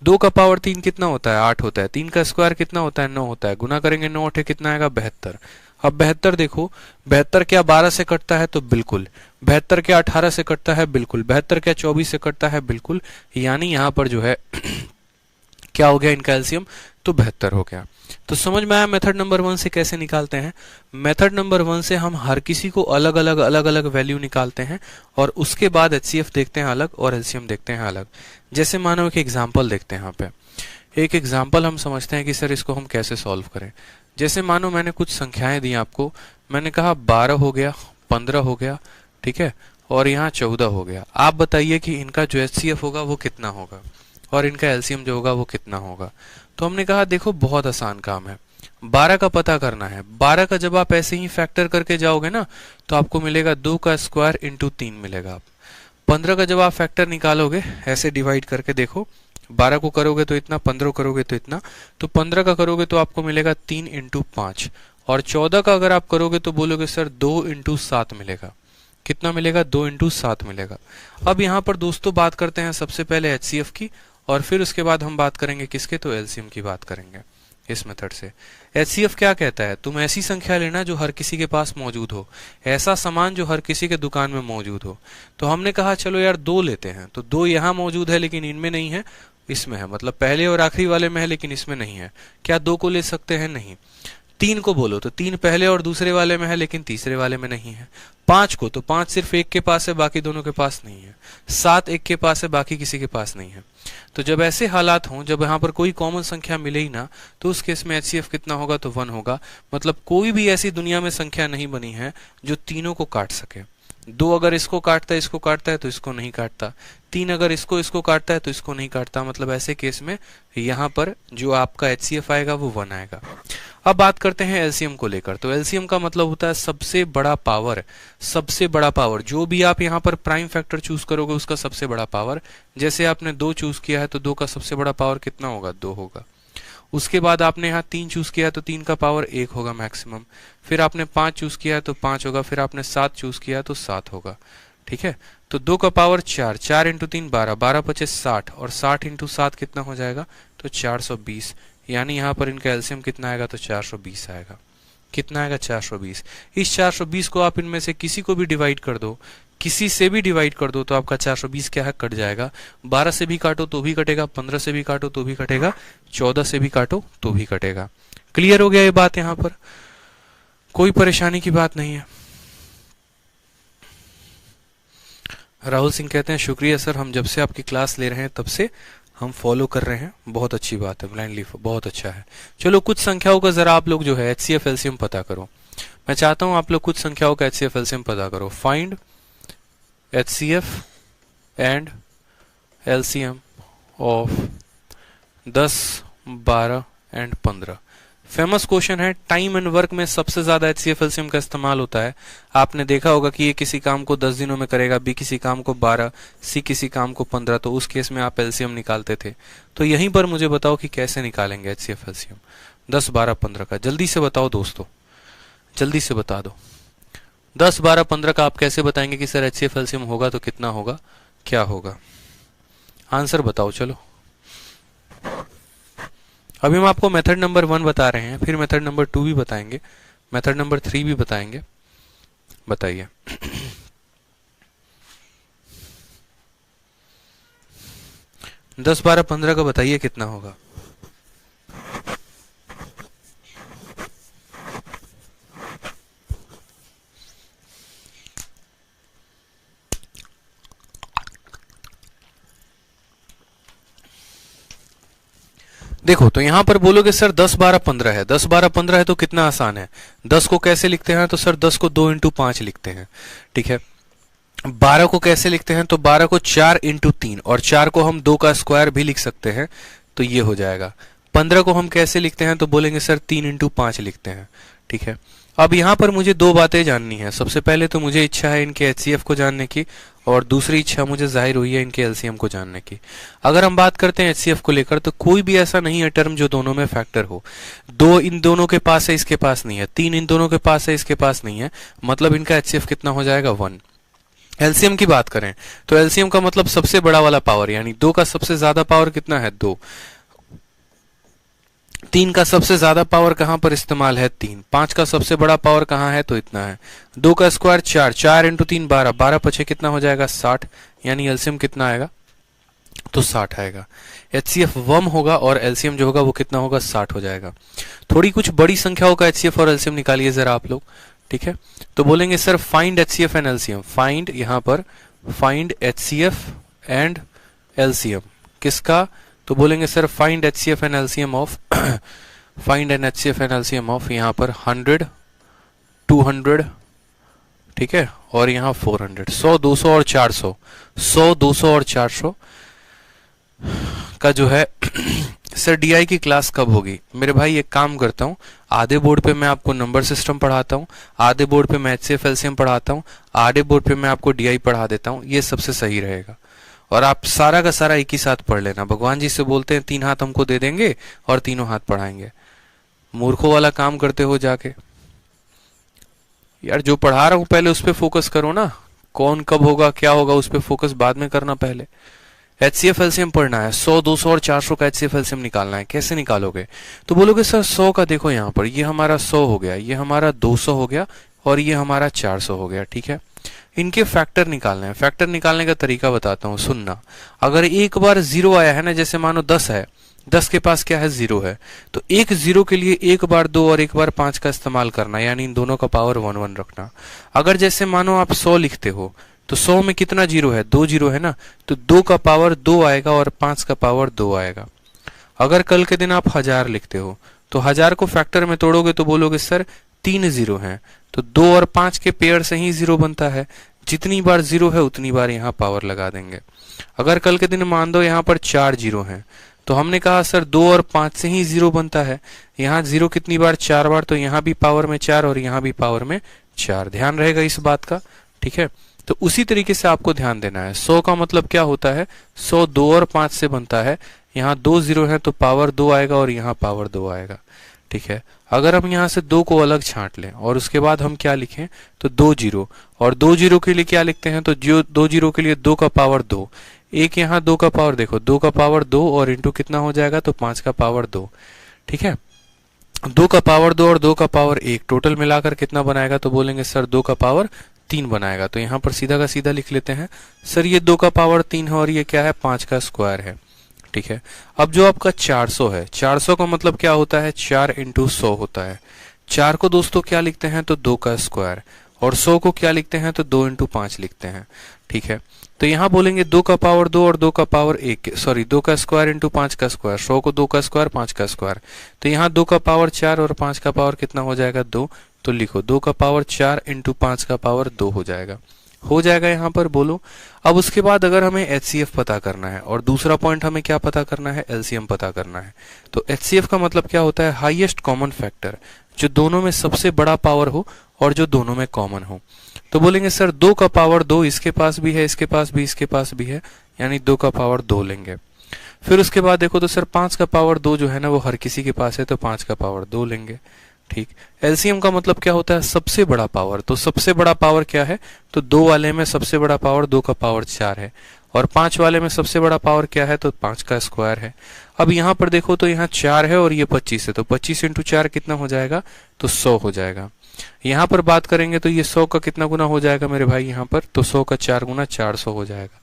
2 का पावर 3 कितना होता है? 8 होता है। 3 का स्क्वायर कितना होता है? 9 होता है। गुना करेंगे 9 8 कितना आएगा? 72। अब 72 देखो, 72 क्या 12 से कटता है? तो बिल्कुल। 72 क्या 18 से कटता है? बिल्कुल। 72 क्या 24 से कटता है? बिल्कुल। यानी यहाँ पर जो है क्या हो गया इनका एलसीएम? तो 72 हो गया। तो समझ में आया मेथड नंबर 1 से कैसे निकालते हैं? मेथड नंबर 1 से हम हर किसी को अलग अलग वैल्यू निकालते हैं और उसके बाद एचसीएफ देखते हैं अलग और एलसीएम देखते हैं अलग। जैसे मानो एक एग्जांपल देखते हैं। यहाँ पे एक एग्जांपल हम समझते हैं कि सर इसको हम कैसे सॉल्व करें। जैसे मानो मैंने कुछ संख्याएं दी आपको, मैंने कहा 12 हो गया, 15 हो गया, ठीक है, और यहाँ 14 हो गया। आप बताइए कि इनका जो एचसीएफ होगा वो कितना होगा और इनका एलसीएम जो होगा वो कितना होगा। तो हमने कहा देखो बहुत आसान काम है, 12 का पता करना है। 12 का जब आप ऐसे ही फैक्टर करके जाओगे ना तो आपको मिलेगा 2 का स्क्वायर इंटू 3 मिलेगा। आप 15 का जब आप फैक्टर निकालोगे ऐसे डिवाइड करके देखो, 12 को करोगे तो इतना, 15 करोगे तो इतना, तो 15 का करोगे तो आपको मिलेगा 3 इंटू 5 और 14 का अगर आप करोगे तो बोलोगे सर 2 इंटू 7 मिलेगा। कितना मिलेगा? 2 इंटू 7 मिलेगा। अब यहाँ पर दोस्तों बात करते हैं सबसे पहले एचसीएफ की और फिर उसके बाद हम बात करेंगे किसके? तो एलसीएम की बात करेंगे इस मेथड से। एचसीएफ क्या कहता है? तुम ऐसी संख्या लेना जो हर किसी के पास मौजूद हो, ऐसा सामान जो हर किसी के दुकान में मौजूद हो। तो हमने कहा चलो यार 2 लेते हैं, तो 2 यहाँ मौजूद है लेकिन इनमें नहीं है, इसमें है। मतलब पहले और आखिरी वाले में है लेकिन इसमें नहीं है। क्या 2 को ले सकते हैं? नहीं। 3 को बोलो तो 3 पहले और दूसरे वाले में है लेकिन तीसरे वाले में नहीं है। 5 को तो 5 सिर्फ एक के पास है, बाकी दोनों के पास नहीं है। 7 एक के पास है, बाकी किसी के पास नहीं है। तो जब ऐसे हालात हों, जब यहाँ पर कोई कॉमन संख्या मिले ही ना, तो उस केस में एचसीएफ कितना होगा? तो 1 होगा। मतलब कोई भी ऐसी दुनिया में संख्या नहीं बनी है जो तीनों को काट सके। 2 अगर इसको काटता है, इसको काटता है तो इसको नहीं काटता। 3 अगर इसको काटता है तो इसको नहीं काटता। मतलब ऐसे केस में यहाँ पर जो आपका एचसीएफ आएगा वो 1 आएगा। अब बात करते हैं एलसीएम को लेकर। तो एलसीएम का मतलब होता है सबसे बड़ा पावर। सबसे बड़ा पावर जो भी आप यहाँ पर प्राइम फैक्टर चूज करोगे उसका सबसे बड़ा पावर। जैसे आपने 2 चूज किया है तो 2 का सबसे बड़ा पावर कितना होगा? 2 होगा। उसके बाद आपने यहाँ 3 चूज किया तो 3 का पावर 1 होगा मैक्सिमम। फिर आपने 5 चूज किया तो 5 होगा। फिर आपने 7 चूज किया तो 7 होगा। ठीक है, तो 2 का पावर 4, 4 इंटू 3 12, 12 पचे 60 और 60 इंटू 7 कितना हो जाएगा? तो 420। यानी यहाँ पर इनका एलसीएम कितना आएगा? तो 420 आएगा। कितना आएगा? 420। इस 420 को आप इनमें से किसी को भी डिवाइड कर दो, किसी से भी डिवाइड कर दो तो आपका 420 क्या है? कट जाएगा। 12 से भी काटो तो भी कटेगा, 15 से भी काटो तो भी कटेगा, 14 से भी काटो तो भी कटेगा। क्लियर हो गया ये बात? यहाँ पर कोई परेशानी की बात नहीं है। राहुल सिंह कहते हैं शुक्रिया सर, हम जब से आपकी क्लास ले रहे हैं तब से हम फॉलो कर रहे हैं। बहुत अच्छी बात है, ब्लाइंडली बहुत अच्छा है। चलो कुछ संख्याओं का जरा आप लोग जो है एचसीएफ एलसीएम पता करो। मैं चाहता हूं आप लोग कुछ संख्याओं का एचसीएफ एलसीएम पता करो। Find HCF and LCM of 10, 12 and 15। Famous question है। टाइम एंड वर्क में सबसे ज्यादा एचसीएफ एलसीएम का इस्तेमाल होता है। आपने देखा होगा कि ये किसी काम को 10 दिनों में करेगा, बी किसी काम को 12, सी किसी काम को 15, तो उस केस में आप एलसीएम निकालते थे। तो यहीं पर मुझे बताओ कि कैसे निकालेंगे एचसीएफ एलसीएम 10, 12, 15 का। जल्दी से बताओ दोस्तों, जल्दी से बता दो। 10, 12, 15 का आप कैसे बताएंगे कि सर एचसीएफ एलसीएम होगा तो कितना होगा, क्या होगा? आंसर बताओ चलो। अभी हम आपको मेथड नंबर 1 बता रहे हैं, फिर मेथड नंबर 2 भी बताएंगे, मेथड नंबर 3 भी बताएंगे। बताइए। दस 12 15 का बताइए कितना होगा? देखो तो यहां पर बोलोगे सर 10, 12, 15 है। 10, 12, 15 है तो कितना आसान है। 10 को कैसे लिखते हैं? तो सर 10 को 2 इंटू 5 लिखते हैं। ठीक है। 12 को कैसे लिखते हैं? तो 12 को 4 इंटू 3 और 4 को हम 2 का स्क्वायर भी लिख सकते हैं, तो ये हो जाएगा। 15 को हम कैसे लिखते हैं, तो बोलेंगे सर 3 इंटू 5 लिखते हैं। ठीक है, अब यहाँ पर मुझे दो बातें जाननी है। सबसे पहले तो मुझे इच्छा है इनके एचसीएफ को जानने की, और दूसरी इच्छा मुझे जाहिर हुई है इनके एलसीएम को जानने की। अगर हम बात करते हैं एचसीएफ को लेकर, तो कोई भी ऐसा नहीं है टर्म जो दोनों में फैक्टर हो। दो इन दोनों के पास है, इसके पास नहीं है। तीन इन दोनों के पास है, इसके पास नहीं है, मतलब इनका एचसीएफ कितना हो जाएगा, 1। एलसीएम की बात करें तो एलसीएम का मतलब सबसे बड़ा वाला पावर, यानी 2 का सबसे ज्यादा पावर कितना है, 2। 3 का सबसे ज्यादा पावर कहां पर इस्तेमाल है, 3। 5 का सबसे बड़ा पावर कहां है, तो इतना है। 2 का स्क्वायर 4, 4 इंटू 3 12, 12 पछे कितना हो जाएगा, 60। यानी एलसीएम कितना आएगा, तो 60 आएगा। एचसीएफ 1 होगा और एलसीएम जो होगा वो कितना होगा, 60 हो जाएगा। थोड़ी कुछ बड़ी संख्याओं का एचसीएफ और एलसीएम निकालिए जरा आप लोग। ठीक है, तो बोलेंगे sir find HCF and LCM. Find, यहां पर फाइंड एचसीएफ एंड एलसीएम किसका, तो बोलेंगे sir find HCF and LCM of find an HCF and LCM of, यहां पर 100 200, ठीक है, और यहां 400। 100 200 और 400, 100 200 और 400 का जो है सर डीआई की क्लास कब होगी। मेरे भाई एक काम करता हूं, आधे बोर्ड पे मैं आपको नंबर सिस्टम पढ़ाता हूं, आधे बोर्ड पे मैं एचसीएफ एलसीएम पढ़ाता हूं, आधे बोर्ड पे मैं आपको डीआई पढ़ा देता हूं। ये सबसे सही रहेगा, और आप सारा का सारा एक ही साथ पढ़ लेना। भगवान जी से बोलते हैं 3 हाथ हमको दे देंगे और तीनों हाथ पढ़ाएंगे। मूर्खों वाला काम करते हो जाके। यार जो पढ़ा रहा हूं पहले उस पर फोकस करो ना, कौन कब होगा क्या होगा उस पर फोकस बाद में करना। पहले एचसीएफ एलसीएम पढ़ना है, 100 200 और 400 का एचसीएफ एलसीएम निकालना है। कैसे निकालोगे, तो बोलोगे सर 100 का देखो यहाँ पर, ये हमारा 100 हो गया, ये हमारा 200 हो गया, और ये हमारा 400 हो गया। ठीक है, इनके फैक्टर निकालने हैं। फैक्टर निकालने का तरीका बताता हूं, सुनना। अगर एक बार 0 आया है ना, जैसे मानो 10 है, 10 के पास क्या है, 0 है, तो एक 0 के लिए एक बार 2 और एक बार 5 का इस्तेमाल करना, यानी इन दोनों का पावर 1 1 रखना। अगर जैसे मानो आप 100 लिखते हो, तो 100 में कितना 0 है, 2 0 है ना, तो 2 का पावर 2 आएगा और 5 का पावर 2 आएगा। अगर कल के दिन आप 1000 लिखते हो, तो 1000 को फैक्टर में तोड़ोगे तो बोलोगे सर 3 0 हैं, तो 2 और 5 के पेयर से ही 0 बनता है। जितनी बार 0 है उतनी बार यहाँ पावर लगा देंगे। अगर कल के दिन मान दो यहाँ पर 4 0 हैं, तो हमने कहा सर 2 और 5 से ही 0 बनता है। यहाँ 0 कितनी बार, 4 बार, तो यहाँ भी पावर में 4 और यहाँ भी पावर में 4। ध्यान रहेगा इस बात का। ठीक है, तो उसी तरीके से आपको ध्यान देना है। 100 का मतलब क्या होता है, 100 2 और 5 से बनता है। यहाँ 2 0 है तो पावर 2 आएगा और यहाँ पावर 2 आएगा। ठीक है, अगर हम यहाँ से 2 को अलग छांट लें और उसके बाद हम क्या लिखें, तो 2 0, और 2 0 के लिए क्या लिखते हैं, तो 2 0 के लिए 2 का पावर 2, एक यहाँ 2 का पावर, देखो 2 का पावर 2 और इंटू कितना हो जाएगा, तो 5 का पावर 2। ठीक है, 2 का पावर 2 और 2 का पावर 1 टोटल मिलाकर कितना बनाएगा, तो बोलेंगे सर 2 का पावर 3 बनाएगा। तो यहाँ पर सीधा का सीधा लिख लेते हैं, सर ये 2 का पावर 3 है और ये क्या है, 5 का स्क्वायर है। ठीक है, अब जो आपका 400 है, 400 का मतलब क्या होता है, 4 इंटू 100 होता है। 4 को दोस्तों क्या लिखते हैं, तो 2 का स्क्वायर, और 100 को क्या लिखते हैं, तो 2 इंटू 5 लिखते हैं। ठीक है, तो यहाँ बोलेंगे 2 का पावर 2 और 2 का पावर 1, सॉरी 2 का स्क्वायर इंटू 5 का स्क्वायर, 100 को 2 का स्क्वायर 5 का स्क्वायर, तो यहाँ 2 का पावर 4 और 5 का पावर कितना हो जाएगा, 2। तो लिखो 2 का पावर 4 इंटू 5 का पावर 2 हो जाएगा यहाँ पर, बोलो। अब उसके बाद अगर हमें एचसीएफ पता करना है, और दूसरा पॉइंट हमें क्या पता करना है, एलसीएम पता करना है। तो एचसीएफ का मतलब क्या होता है, हाईएस्ट कॉमन फैक्टर, जो दोनों में सबसे बड़ा पावर हो और जो दोनों में कॉमन हो। तो बोलेंगे सर 2 का पावर 2 इसके पास भी है, इसके पास भी, इसके पास भी है, यानी 2 का पावर 2 लेंगे। फिर उसके बाद देखो तो सर 5 का पावर 2 जो है ना वो हर किसी के पास है, तो 5 का पावर 2 लेंगे। ठीक, एलसीएम का मतलब क्या होता है, सबसे बड़ा पावर। तो सबसे बड़ा पावर क्या है, तो 2 वाले में सबसे बड़ा पावर 2 का पावर 4 है, और 5 वाले में सबसे बड़ा पावर क्या है, तो 5 का स्क्वायर है। अब यहाँ पर देखो तो यहाँ 4 है और ये 25 है, तो 25 इंटू 4 कितना हो जाएगा, तो 100 हो जाएगा। यहाँ पर बात करेंगे तो ये 100 का कितना गुना हो जाएगा मेरे भाई यहाँ पर, तो 100 का 4 गुना 400 हो जाएगा।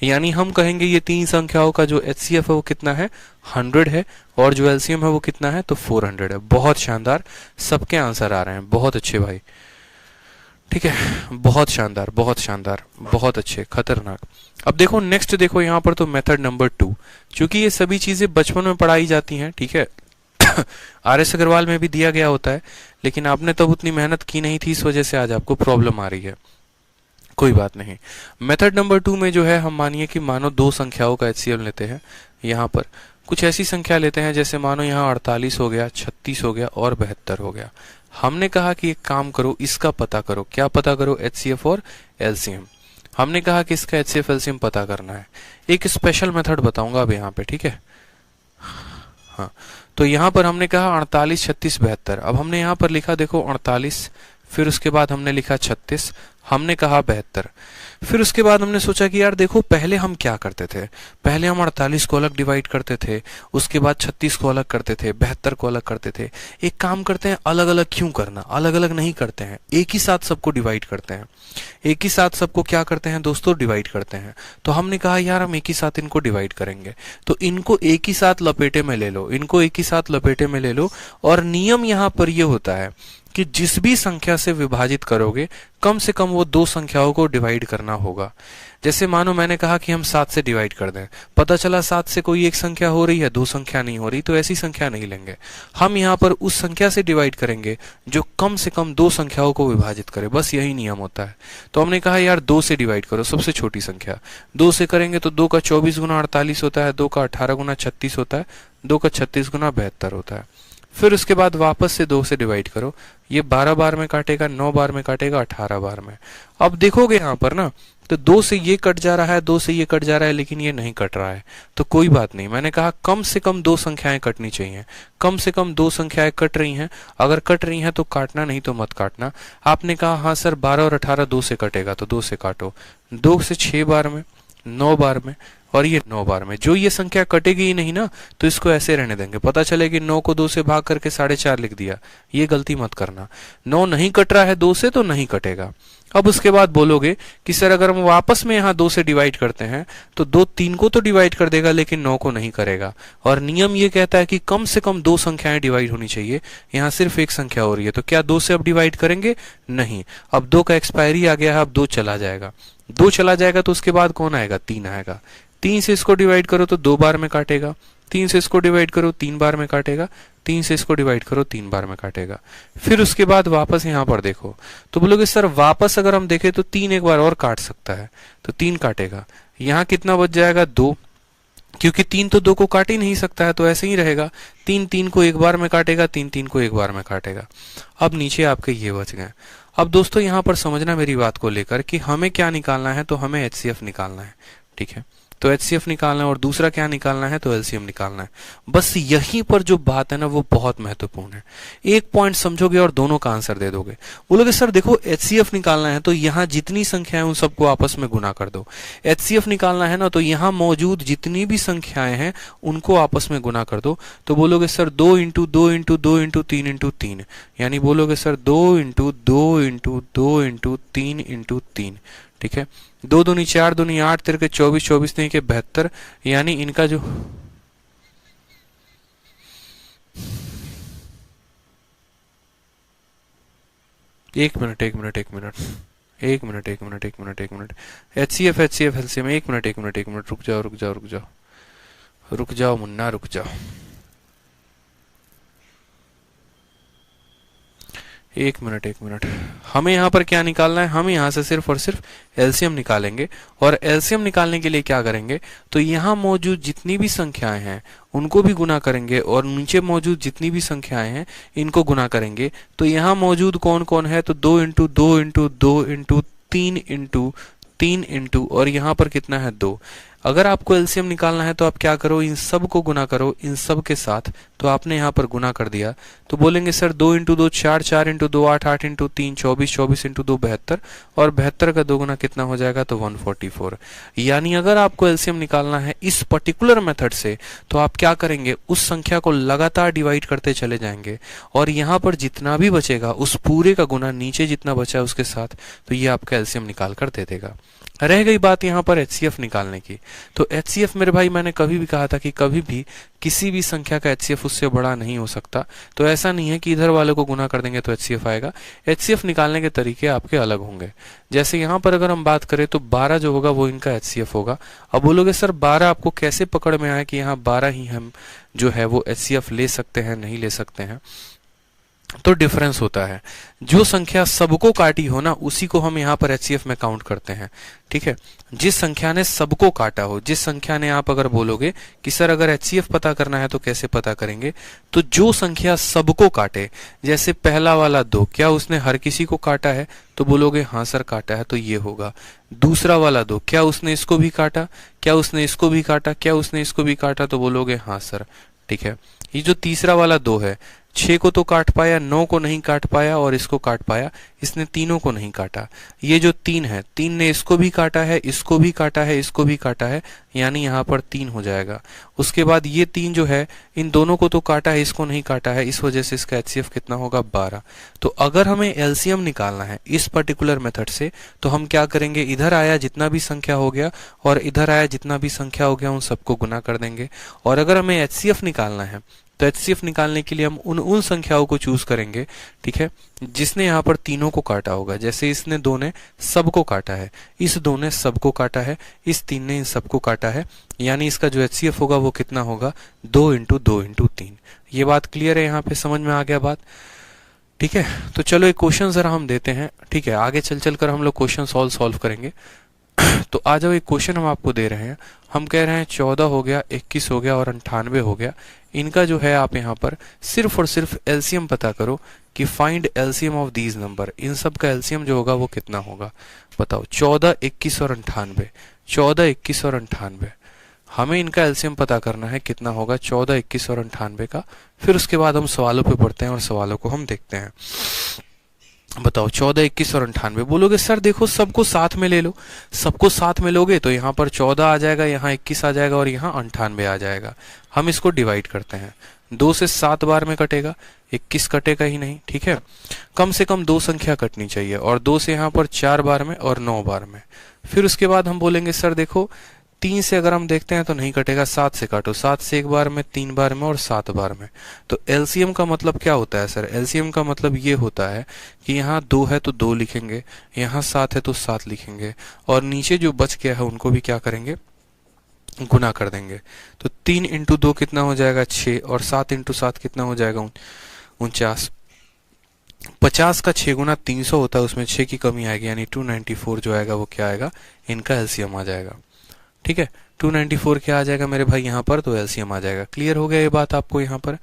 यानी हम कहेंगे ये 3 संख्याओं का जो एचसीएफ है वो कितना है, 100 है, और जो एलसीएम है वो कितना है, तो 400 है। बहुत शानदार, सबके आंसर आ रहे हैं, बहुत अच्छे भाई। ठीक है, बहुत शानदार, बहुत शानदार, बहुत अच्छे, खतरनाक। अब देखो नेक्स्ट, देखो यहाँ पर तो मेथड नंबर 2, क्योंकि ये सभी चीजें बचपन में पढ़ाई जाती हैं। ठीक है, आरएस अग्रवाल में भी दिया गया होता है, लेकिन आपने तब उतनी मेहनत की नहीं थी, इस वजह से आज आपको प्रॉब्लम आ रही है। कोई बात नहीं। मेथड नंबर 2 में जो है, हम मानिए कि मानो 2 संख्याओं का एचसीएफ लेते हैं। यहाँ पर कुछ ऐसी संख्या लेते हैं जैसे मानो यहाँ 48 हो गया, 36 हो गया और 72 हो गया। हमने कहा कि एक काम करो, इसका पता करो। क्या पता करो? HCF और LCM। हमने कहा कि इसका HCF LCM पता करना है। एक स्पेशल मेथड बताऊंगा अब यहाँ पे, ठीक है। हाँ, तो यहाँ पर हमने कहा 48, 36, 72। अब हमने यहाँ पर लिखा देखो 48, फिर उसके बाद हमने लिखा 36, हमने कहा 72। फिर उसके बाद हमने सोचा कि यार देखो पहले हम क्या करते थे, पहले हम 48 को अलग डिवाइड करते थे, उसके बाद 36 को अलग करते थे, 72 को अलग करते थे। एक काम करते हैं, अलग अलग क्यों करना, अलग अलग नहीं करते हैं, एक ही साथ सबको डिवाइड करते हैं। एक ही साथ सबको क्या करते हैं दोस्तों? डिवाइड करते हैं। तो हमने कहा यार हम एक ही साथ इनको डिवाइड करेंगे। तो इनको एक ही साथ लपेटे में ले लो, इनको एक ही साथ लपेटे में ले लो। और नियम यहाँ पर ये होता है कि जिस भी संख्या से विभाजित करोगे कम से कम वो दो संख्याओं को डिवाइड करना होगा। जैसे मानो मैंने कहा कि हम 7 से डिवाइड कर दें, पता चला 7 से कोई एक संख्या हो रही है, दो संख्या नहीं हो रही, तो ऐसी संख्या नहीं लेंगे। हम यहाँ पर उस संख्या से डिवाइड करेंगे जो कम से कम दो संख्याओं को विभाजित करे, बस यही नियम होता है। तो हमने कहा यार 2 से डिवाइड करो, सबसे छोटी संख्या। 2 से करेंगे तो 2 का 24 गुना 48 होता है, 2 का 18 गुना 36 होता है, 2 का 36 गुना 72 होता है। फिर उसके बाद वापस से 2 से डिवाइड करो, ये 12 बार में काटेगा, 9 बार में काटेगा, 18 बार में। अब देखोगे यहाँ पर ना, तो 2 से ये कट जा रहा है, 2 से ये कट जा रहा है, लेकिन ये नहीं कट रहा है। तो कोई बात नहीं, मैंने कहा कम से कम दो संख्याएं कटनी चाहिए। कम से कम दो संख्याएं कट रही हैं, अगर कट रही हैं तो काटना, नहीं तो मत काटना। आपने कहा हाँ सर 12 और 18 2 से कटेगा, तो 2 से काटो। 2 से 6 बार में, 9 बार में और ये 9 बार में। जो ये संख्या कटेगी ही नहीं ना, तो इसको ऐसे रहने देंगे। पता चले कि 9 को 2 से भाग करके 4.5 लिख दिया, ये गलती मत करना। 9 नहीं कट रहा है 2 से, तो नहीं कटेगा। अब उसके बाद बोलोगे कि सर अगर हम वापस में यहाँ 2 से डिवाइड करते हैं तो 2 3 को तो डिवाइड कर देगा लेकिन 9 को नहीं करेगा। और नियम ये कहता है कि कम से कम दो संख्याएं डिवाइड होनी चाहिए। यहाँ सिर्फ एक संख्या हो रही है, तो क्या 2 से अब डिवाइड करेंगे? नहीं। अब 2 का एक्सपायरी आ गया है, अब 2 चला जाएगा। 2 चला जाएगा तो उसके बाद कौन आएगा? 3 आएगा। 3 से इसको डिवाइड करो तो 2 बार में काटेगा, 3 से इसको डिवाइड करो 3 बार में काटेगा, 3 से इसको डिवाइड करो 3 बार में काटेगा। फिर उसके बाद वापस यहाँ पर देखो तो बोलोगे सर वापस अगर हम देखें तो 3 एक बार और काट सकता है, तो 3 काटेगा। यहाँ कितना बच जाएगा? 2, क्योंकि 3 तो 2 को काट ही नहीं सकता है, तो ऐसे ही रहेगा। 3 3 को एक बार में काटेगा, 3 3 को एक बार में काटेगा। अब नीचे आपके ये बच गए। अब दोस्तों यहाँ पर समझना मेरी बात को लेकर कि हमें क्या निकालना है, तो हमें HCF निकालना है, ठीक है। तो HCF निकालना है और दूसरा क्या निकालना है? तो LCM निकालना है। बस यहीं पर जो बात है ना वो बहुत महत्वपूर्ण है। एक पॉइंट समझोगे और दोनों का आंसर दे दोगे। बोलोगे सर देखो HCF निकालना है तो यहाँ जितनी संख्याएं उन सबको आपस में गुना कर दो। HCF निकालना है ना तो यहाँ मौजूद जितनी भी संख्याएं हैं उनको आपस में गुना कर दो। तो बोलोगे sir 2 into 2 into 2 into 3 into 3, यानी बोलोगे sir 2 into 2 into 2 into 3 into 3, ठीक है। 2 दूनी 4, दूनी 8, 3 के 24, 24 नहीं के 72, यानी इनका जो एक मिनट HCF LCM, एक मिनट रुक जाओ मुन्ना, रुक जाओ। एक मिनट हमें यहाँ पर क्या निकालना है? हम यहाँ से सिर्फ और सिर्फ LCM निकालेंगे। और LCM निकालने के लिए क्या करेंगे? तो यहाँ मौजूद जितनी भी संख्याएं हैं उनको भी गुना करेंगे और नीचे मौजूद जितनी भी संख्याएं हैं इनको गुना करेंगे। तो यहाँ मौजूद कौन कौन है? तो 2 into 2 into 2 into 3 into 3 into, और यहाँ पर कितना है? 2। अगर आपको LCM निकालना है तो आप क्या करो? इन सब को गुना करो इन सब के साथ। तो आपने यहाँ पर गुना कर दिया तो बोलेंगे sir 2 into 2 4, 4 into 2 8, 8 into 3 24, 24 into 2 72, और 72 का 2 गुना कितना हो जाएगा? तो 144। यानी अगर आपको LCM निकालना है इस पर्टिकुलर मेथड से तो आप क्या करेंगे? उस संख्या को लगातार डिवाइड करते चले जाएंगे और यहाँ पर जितना भी बचेगा उस पूरे का गुना नीचे जितना बचा है उसके साथ, तो ये आपका LCM निकाल कर दे देगा। रह गई बात यहाँ पर HCF निकालने की। तो HCF मेरे भाई मैंने कभी भी कहा था कि कभी भी किसी भी संख्या का HCF उससे बड़ा नहीं हो सकता। तो ऐसा नहीं है कि इधर वाले को गुना कर देंगे तो HCF आएगा। HCF निकालने के तरीके आपके अलग होंगे। जैसे यहाँ पर अगर हम बात करें तो 12 जो होगा वो इनका HCF होगा। अब बोलोगे सर 12 आपको कैसे पकड़ में आया कि यहाँ 12 ही हम जो है वो HCF ले सकते हैं, नहीं ले सकते हैं? तो डिफरेंस होता है। जो संख्या सबको काटी हो ना, उसी को हम यहाँ पर एचसीएफ में काउंट करते हैं। ठीक है, जिस संख्या ने सबको काटा हो, जिस संख्या ने, आप अगर बोलोगे कि सर अगर एचसीएफ पता करना है तो कैसे पता करेंगे, तो जो संख्या सबको काटे, जैसे पहला वाला 2, क्या उसने हर किसी को काटा है, तो बोलोगे हाँ सर काटा है, तो ये होगा। दूसरा वाला 2, क्या उसने इसको भी काटा, क्या उसने इसको भी काटा, क्या उसने इसको भी काटा, तो बोलोगे हाँ सर। ठीक है, ये जो तीसरा वाला 2 है, 6 को तो काट पाया, 9 को नहीं काट पाया और इसको काट पाया, इसने तीनों को नहीं काटा। ये जो 3 है, 3 ने इसको भी काटा है, इसको भी काटा है, इसको भी काटा है, यानी यहाँ पर 3 हो जाएगा। उसके बाद ये 3 जो है, इन दोनों को तो काटा है, इसको नहीं काटा है, इस वजह से इसका एचसीएफ कितना होगा, 12। तो अगर हमें एलसीएम निकालना है इस पर्टिकुलर मेथड से, तो हम क्या करेंगे, इधर आया जितना भी संख्या हो गया और इधर आया जितना भी संख्या हो गया, उन सबको गुना कर देंगे। और अगर हमें एचसीएफ निकालना है, तो एचसीएफ निकालने के लिए हम उन संख्याओं को चूज करेंगे, ठीक है, जिसने यहाँ पर तीनों को काटा होगा। जैसे इसने 2 ने सबको काटा है, इस 2 ने सबको काटा है, इस 3 ने इन सबको काटा है, यानी इसका जो एचसीएफ होगा वो कितना होगा, 2 इंटू 2 इंटू 3। ये बात क्लियर है, यहाँ पे समझ में आ गया बात। ठीक है, तो चलो एक क्वेश्चन जरा हम देते हैं। ठीक है, आगे चल कर हम लोग क्वेश्चन सॉल्व करेंगे। तो आ जाओ, एक क्वेश्चन हम आपको दे रहे हैं। हम कह रहे हैं 14 हो गया, 21 हो गया और 98 हो गया। इनका जो है आप यहाँ पर सिर्फ और सिर्फ एलसीएम पता करो कि find LCM of these number. इन सब का एलसीएम जो होगा वो कितना होगा, बताओ। 14, 21 और 98, 14, 21 और 98, हमें इनका एलसीएम पता करना है, कितना होगा 14, 21 और 98 का। फिर उसके बाद हम सवालों पे बढ़ते हैं और सवालों को हम देखते हैं। बताओ 14, 21 और 98। बोलोगे सर देखो सबको साथ में ले लो, सबको साथ में लोगे तो यहाँ पर 14 आ जाएगा, यहाँ 21 आ जाएगा और यहाँ 98 आ जाएगा। हम इसको डिवाइड करते हैं, 2 से 7 बार में कटेगा, 21 कटेगा ही नहीं। ठीक है, कम से कम 2 संख्या कटनी चाहिए, और 2 से यहाँ पर 4 बार में और 9 बार में। फिर उसके बाद हम बोलेंगे सर देखो 3 से अगर हम देखते हैं तो नहीं कटेगा, 7 से काटो, 7 से 1 बार में, 3 बार में और 7 बार में। तो एलसीएम का मतलब क्या होता है सर, एलसीएम का मतलब ये होता है कि यहाँ 2 है तो 2 लिखेंगे, यहाँ 7 है तो 7 लिखेंगे, और नीचे जो बच गया है उनको भी क्या करेंगे, गुना कर देंगे। तो 3 इंटू 2 कितना हो जाएगा, 6, और 7 इंटू 7 कितना हो जाएगा, 49। 50 का 6 गुना 300 होता है, उसमें 6 की कमी आएगी, यानी 294 जो आएगा वो क्या आएगा, इनका एलसीएम आ जाएगा। ठीक है, 294 क्या आ जाएगा मेरे भाई यहाँ पर, तो एलसीएम आ जाएगा। क्लियर हो गया ये बात आपको, यहाँ पर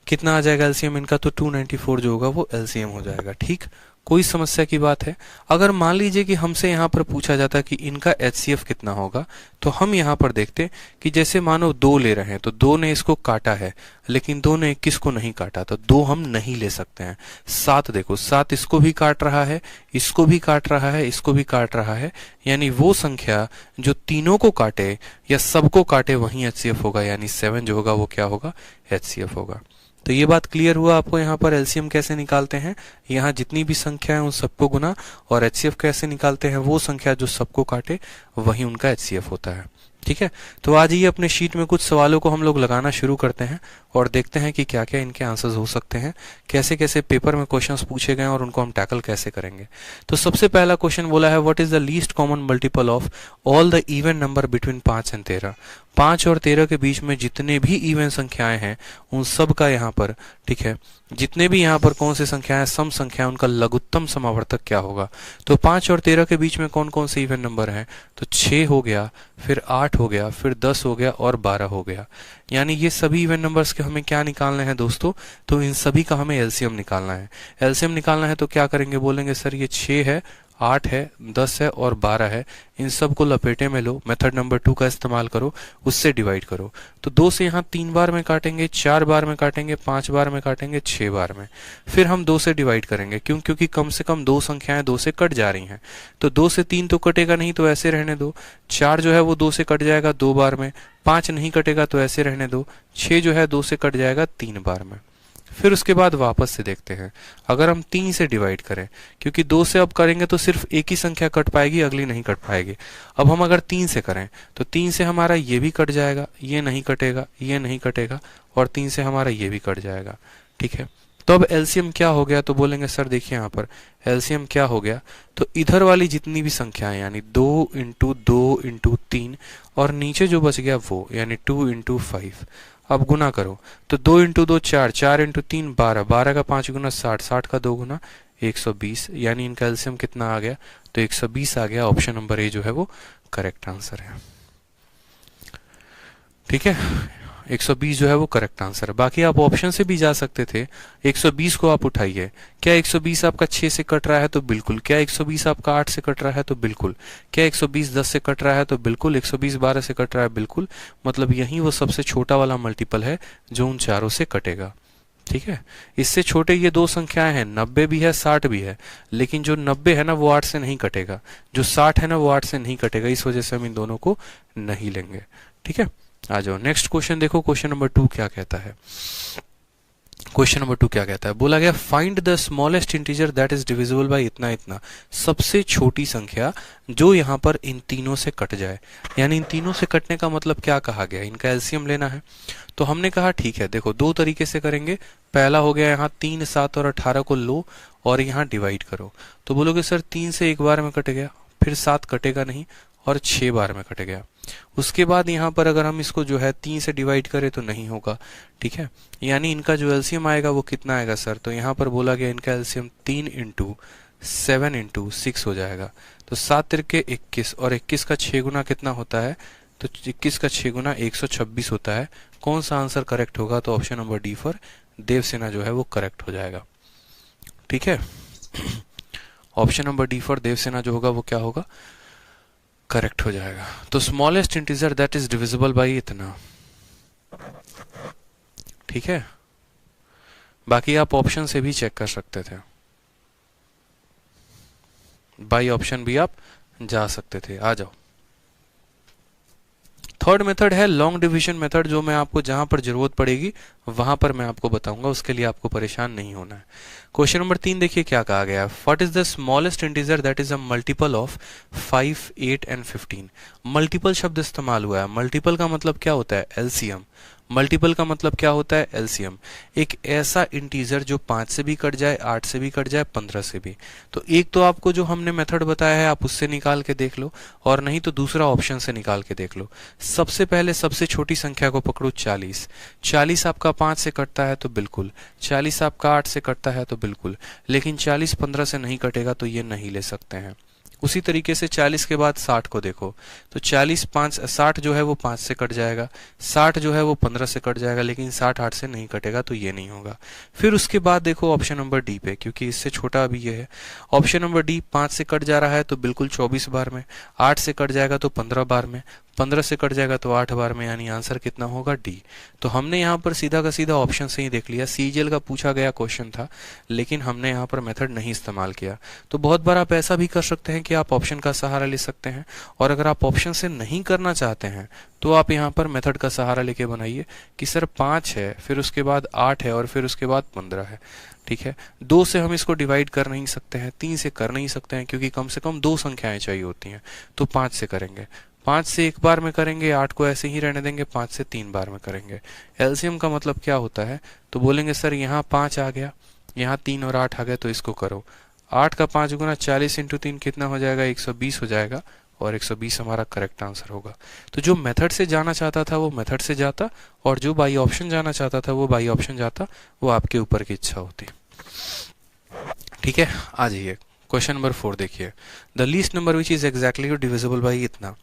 कितना आ जाएगा एलसीएम इनका, तो 294 जो होगा वो एलसीएम हो जाएगा। ठीक, कोई समस्या की बात है। अगर मान लीजिए कि हमसे यहाँ पर पूछा जाता कि इनका एचसीएफ कितना होगा, तो हम यहाँ पर देखते कि जैसे मानो 2 ले रहे हैं, तो 2 ने इसको काटा है लेकिन 2 ने 21 को नहीं काटा, तो 2 हम नहीं ले सकते हैं। 7 देखो, 7 इसको भी काट रहा है, इसको भी काट रहा है, इसको भी काट रहा है, यानी वो संख्या जो तीनों को काटे या सबको काटे वही एचसीएफ होगा, यानी 7 जो होगा वो क्या होगा, एचसीएफ होगा। तो ये बात क्लियर हुआ आपको। यहाँ पर एलसीएम कैसे निकालते हैं, यहाँ जितनी भी संख्या है उन सबको गुना, और एचसीएफ कैसे निकालते हैं, वो संख्या जो सबको काटे वही उनका एचसीएफ होता है। ठीक है, तो आज ये अपने शीट में कुछ सवालों को हम लोग लगाना शुरू करते हैं और देखते हैं कि क्या क्या इनके आंसर्स हो सकते हैं, कैसे कैसे पेपर में क्वेश्चंस पूछे गए और उनको हम टैकल कैसे करेंगे। तो सबसे पहला क्वेश्चन बोला है, what is the least common multiple of all the even number between 5 and 13। 5 और 13 के बीच में जितने भी इवन संख्याएं हैं उन सब का यहाँ पर, ठीक है, जितने भी यहाँ पर कौन सी संख्याएं, सम संख्या, उनका लघुत्तम समावर्तक क्या होगा। तो 5 और 13 के बीच में कौन कौन से इवन नंबर हैं, तो 6 हो गया, फिर 8 हो गया, फिर 10 हो गया और 12 हो गया। यानी ये सभी इवन नंबर्स के हमें क्या निकालने हैं दोस्तों, तो इन सभी का हमें एलसीएम निकालना है। एलसीएम निकालना है तो क्या करेंगे, बोलेंगे सर ये 6 है, 8 है, 10 है और 12 है, इन सब को लपेटे में लो, मेथड नंबर 2 का इस्तेमाल करो, उससे डिवाइड करो। तो 2 से यहाँ 3 बार में काटेंगे, 4 बार में काटेंगे, 5 बार में काटेंगे, 6 बार में। फिर हम 2 से डिवाइड करेंगे, क्योंकि कम से कम 2 संख्याएं 2 से कट जा रही हैं। तो 2 से 3 तो कटेगा नहीं, तो ऐसे रहने दो। 4 जो है वो 2 से कट जाएगा 2 बार में, 5 नहीं कटेगा तो ऐसे रहने दो। 6 जो है 2 से कट जाएगा 3 बार में। फिर उसके बाद वापस से देखते हैं, अगर हम 3 से डिवाइड करें, क्योंकि 2 से अब करेंगे तो सिर्फ एक ही संख्या कट पाएगी, अगली नहीं कट पाएगी। अब हम अगर 3 से करें तो 3 से हमारा ये भी कट जाएगा, ये नहीं कटेगा, ये नहीं कटेगा, और 3 से हमारा ये भी कट जाएगा। ठीक है, तो अब एलसीएम क्या हो गया, तो बोलेंगे सर देखिए यहाँ पर एलसीएम क्या हो गया, तो इधर वाली जितनी भी संख्याएं यानी 2 इंटू 2 इंटू 3 और नीचे जो बच गया वो यानी 2 इंटू 5, अब गुना करो तो 2 इंटू 2 4, 4 इंटू 3 12, 12 का 5 गुना 60, 60 का 2 गुना 120, यानी इनका एलसीएम कितना आ गया, तो 120 आ गया। ऑप्शन नंबर ए जो है वो करेक्ट आंसर है। ठीक है, 120 जो है वो करेक्ट आंसर है। बाकी आप ऑप्शन से भी जा सकते थे। 120 को आप उठाइए, क्या 120 आपका 6 से कट रहा है, तो बिल्कुल। क्या 120 आपका 8 से कट रहा है, तो बिल्कुल। क्या 120 10 से कट रहा है, तो बिल्कुल। 120 12 से कट रहा है, बिल्कुल। मतलब यही वो सबसे छोटा वाला मल्टीपल है जो उन चारों से कटेगा। ठीक है, इससे छोटे ये दो संख्याएं हैं, 90 भी है 60 भी है, लेकिन जो 90 है ना वो 8 से नहीं कटेगा, जो 60 है ना वो 8 से नहीं कटेगा, इस वजह से हम इन दोनों को नहीं लेंगे। ठीक है, आ जाओ नेक्स्ट क्वेश्चन देखो। क्वेश्चन नंबर 2 क्या कहता है, क्वेश्चन नंबर 2 क्या कहता है, बोला गया find the smallest integer that is divisible by इतना इतना, सबसे छोटी संख्या जो यहाँ पर इन तीनों से कट जाए। यानी इन तीनों से कटने का मतलब क्या कहा गया, इनका एलसीएम लेना है। तो हमने कहा ठीक है, देखो दो तरीके से करेंगे। पहला हो गया यहाँ 3 7 और 18 को लो और यहाँ डिवाइड करो। तो बोलोगे सर 3 से एक बार में कट गया, फिर 7 कटेगा नहीं, और 6 बार में कट गया। उसके बाद यहाँ पर अगर हम इसको जो है 3 से डिवाइड करें तो नहीं होगा। ठीक है, यानी इनका जो एलसीएम आएगा वो कितना आएगा सर, तो यहाँ पर बोला गया इनका एलसीएम 3 इंटू 7 इंटू 6 हो जाएगा। तो 7 तिरके 21 और 21 का 6 गुना कितना होता है, तो 21 का 6 गुना 126 होता है। कौन सा आंसर करेक्ट होगा, तो option number D for Devsena जो है वो करेक्ट हो जाएगा। ठीक है, option number D for Devsena जो होगा वो क्या होगा, करेक्ट हो जाएगा। तो smallest integer that is divisible by इतना। ठीक है, बाकी आप ऑप्शन से भी चेक कर सकते थे, बाई ऑप्शन भी आप जा सकते थे। आ जाओ, थर्ड मेथड है लॉन्ग डिवीजन मेथड, जो मैं आपको जहां पर जरूरत पड़ेगी वहां पर मैं आपको बताऊंगा, उसके लिए आपको परेशान नहीं होना है। क्वेश्चन नंबर 3 देखिए क्या कहा गया है, what is the smallest integer that is a multiple of 5 8 and 15। Multiple शब्द इस्तेमाल हुआ है। मल्टीपल का मतलब क्या होता है, एलसीएम। मल्टीपल का मतलब क्या होता है, एलसीएम। एक ऐसा इंटीजर जो 5 से भी कट जाए, 8 से भी कट जाए, 15 से भी। तो एक तो आपको जो हमने मेथड बताया है आप उससे निकाल के देख लो, और नहीं तो दूसरा ऑप्शन से निकाल के देख लो। सबसे पहले सबसे छोटी संख्या को पकड़ो 40। 40 आपका 5 से कटता है तो बिल्कुल, 40 आपका 8 से कटता है तो बिल्कुल, लेकिन 40 15 से नहीं कटेगा तो ये नहीं ले सकते हैं। उसी तरीके से 40 के बाद 60 को देखो, तो 60 जो है वो 5 से कट जाएगा, 60 जो है वो 15 से कट जाएगा, लेकिन 60 8 से नहीं कटेगा तो ये नहीं होगा। फिर उसके बाद देखो ऑप्शन नंबर डी पे, क्योंकि इससे छोटा अभी ये है। ऑप्शन नंबर डी 5 से कट जा रहा है तो बिल्कुल 24 बार में, 8 से कट जाएगा तो 15 बार में, 15 से कट जाएगा तो 8 बार में, यानी आंसर कितना होगा, डी। तो हमने यहाँ पर सीधा का सीधा ऑप्शन से ही देख लिया। सीजीएल का पूछा गया क्वेश्चन था, लेकिन हमने यहाँ पर मेथड नहीं इस्तेमाल किया। तो बहुत बार आप ऐसा भी कर सकते हैं कि आप ऑप्शन का सहारा ले सकते हैं, और अगर आप ऑप्शन से नहीं करना चाहते हैं तो आप यहाँ पर मेथड का सहारा लेके बनाइए कि सर 5 है, फिर उसके बाद 8 है, और फिर उसके बाद 15 है। ठीक है, 2 से हम इसको डिवाइड कर नहीं सकते हैं, 3 से कर नहीं सकते हैं, क्योंकि कम से कम 2 संख्याएं चाहिए होती हैं, तो 5 से करेंगे। 5 से एक बार में करेंगे, 8 को ऐसे ही रहने देंगे, 5 से 3 बार में करेंगे। एलसीएम का मतलब क्या होता है, तो बोलेंगे सर यहाँ 5 आ गया, यहाँ 3 और 8 आ गए, तो इसको करो। 8 का 5 गुना 40 इंटू 3 कितना हो जाएगा, 120 हो जाएगा, और 120 हमारा करेक्ट आंसर होगा। तो जो मेथड से जाना चाहता था वो मेथड से जाता, और जो बाई ऑप्शन जाना चाहता था वो बाई ऑप्शन जाता, वो आपके ऊपर की इच्छा होती। ठीक है, आ जाइए क्वेश्चन नंबर 4 देखिए, the least number which is exactly divisible by इतना।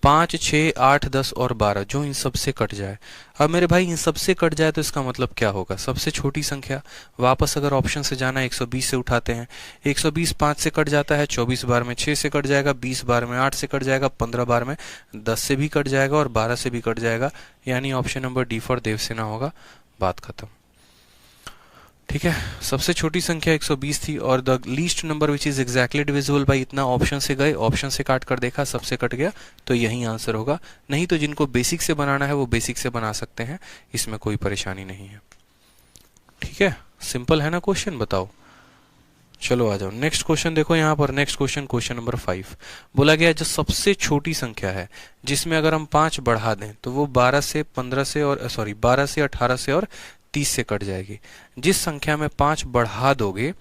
5 6 8 10 और 12 जो इन सब से कट जाए। अब मेरे भाई इन सब से कट जाए तो इसका मतलब क्या होगा, सबसे छोटी संख्या। वापस अगर ऑप्शन से जाना है 120 से उठाते हैं, 120 5 से कट जाता है 24 बार में, 6 से कट जाएगा 20 बार में, 8 से कट जाएगा 15 बार में, 10 से भी कट जाएगा और 12 से भी कट जाएगा, यानी option number D for Devsena होगा। बात खत्म। ठीक है, सबसे छोटी संख्या 120 थी, और the least number which is exactly divisible by इतना। ऑप्शन से गए, ऑप्शन से काट कर देखा, सबसे कट गया, तो यही आंसर होगा। नहीं तो जिनको बेसिक से बनाना है वो बेसिक से बना सकते हैं, इसमें कोई परेशानी नहीं है। ठीक है, सिंपल है ना क्वेश्चन, बताओ। चलो आ जाओ नेक्स्ट क्वेश्चन देखो यहाँ पर। नेक्स्ट क्वेश्चन, क्वेश्चन नंबर 5, बोला गया जो सबसे छोटी संख्या है जिसमें अगर हम 5 बढ़ा दें तो वो 12 से 15 से और 12 से 18 से और 30 से कट जाएगी। जिस संख्या में 5 बढ़ा दोगे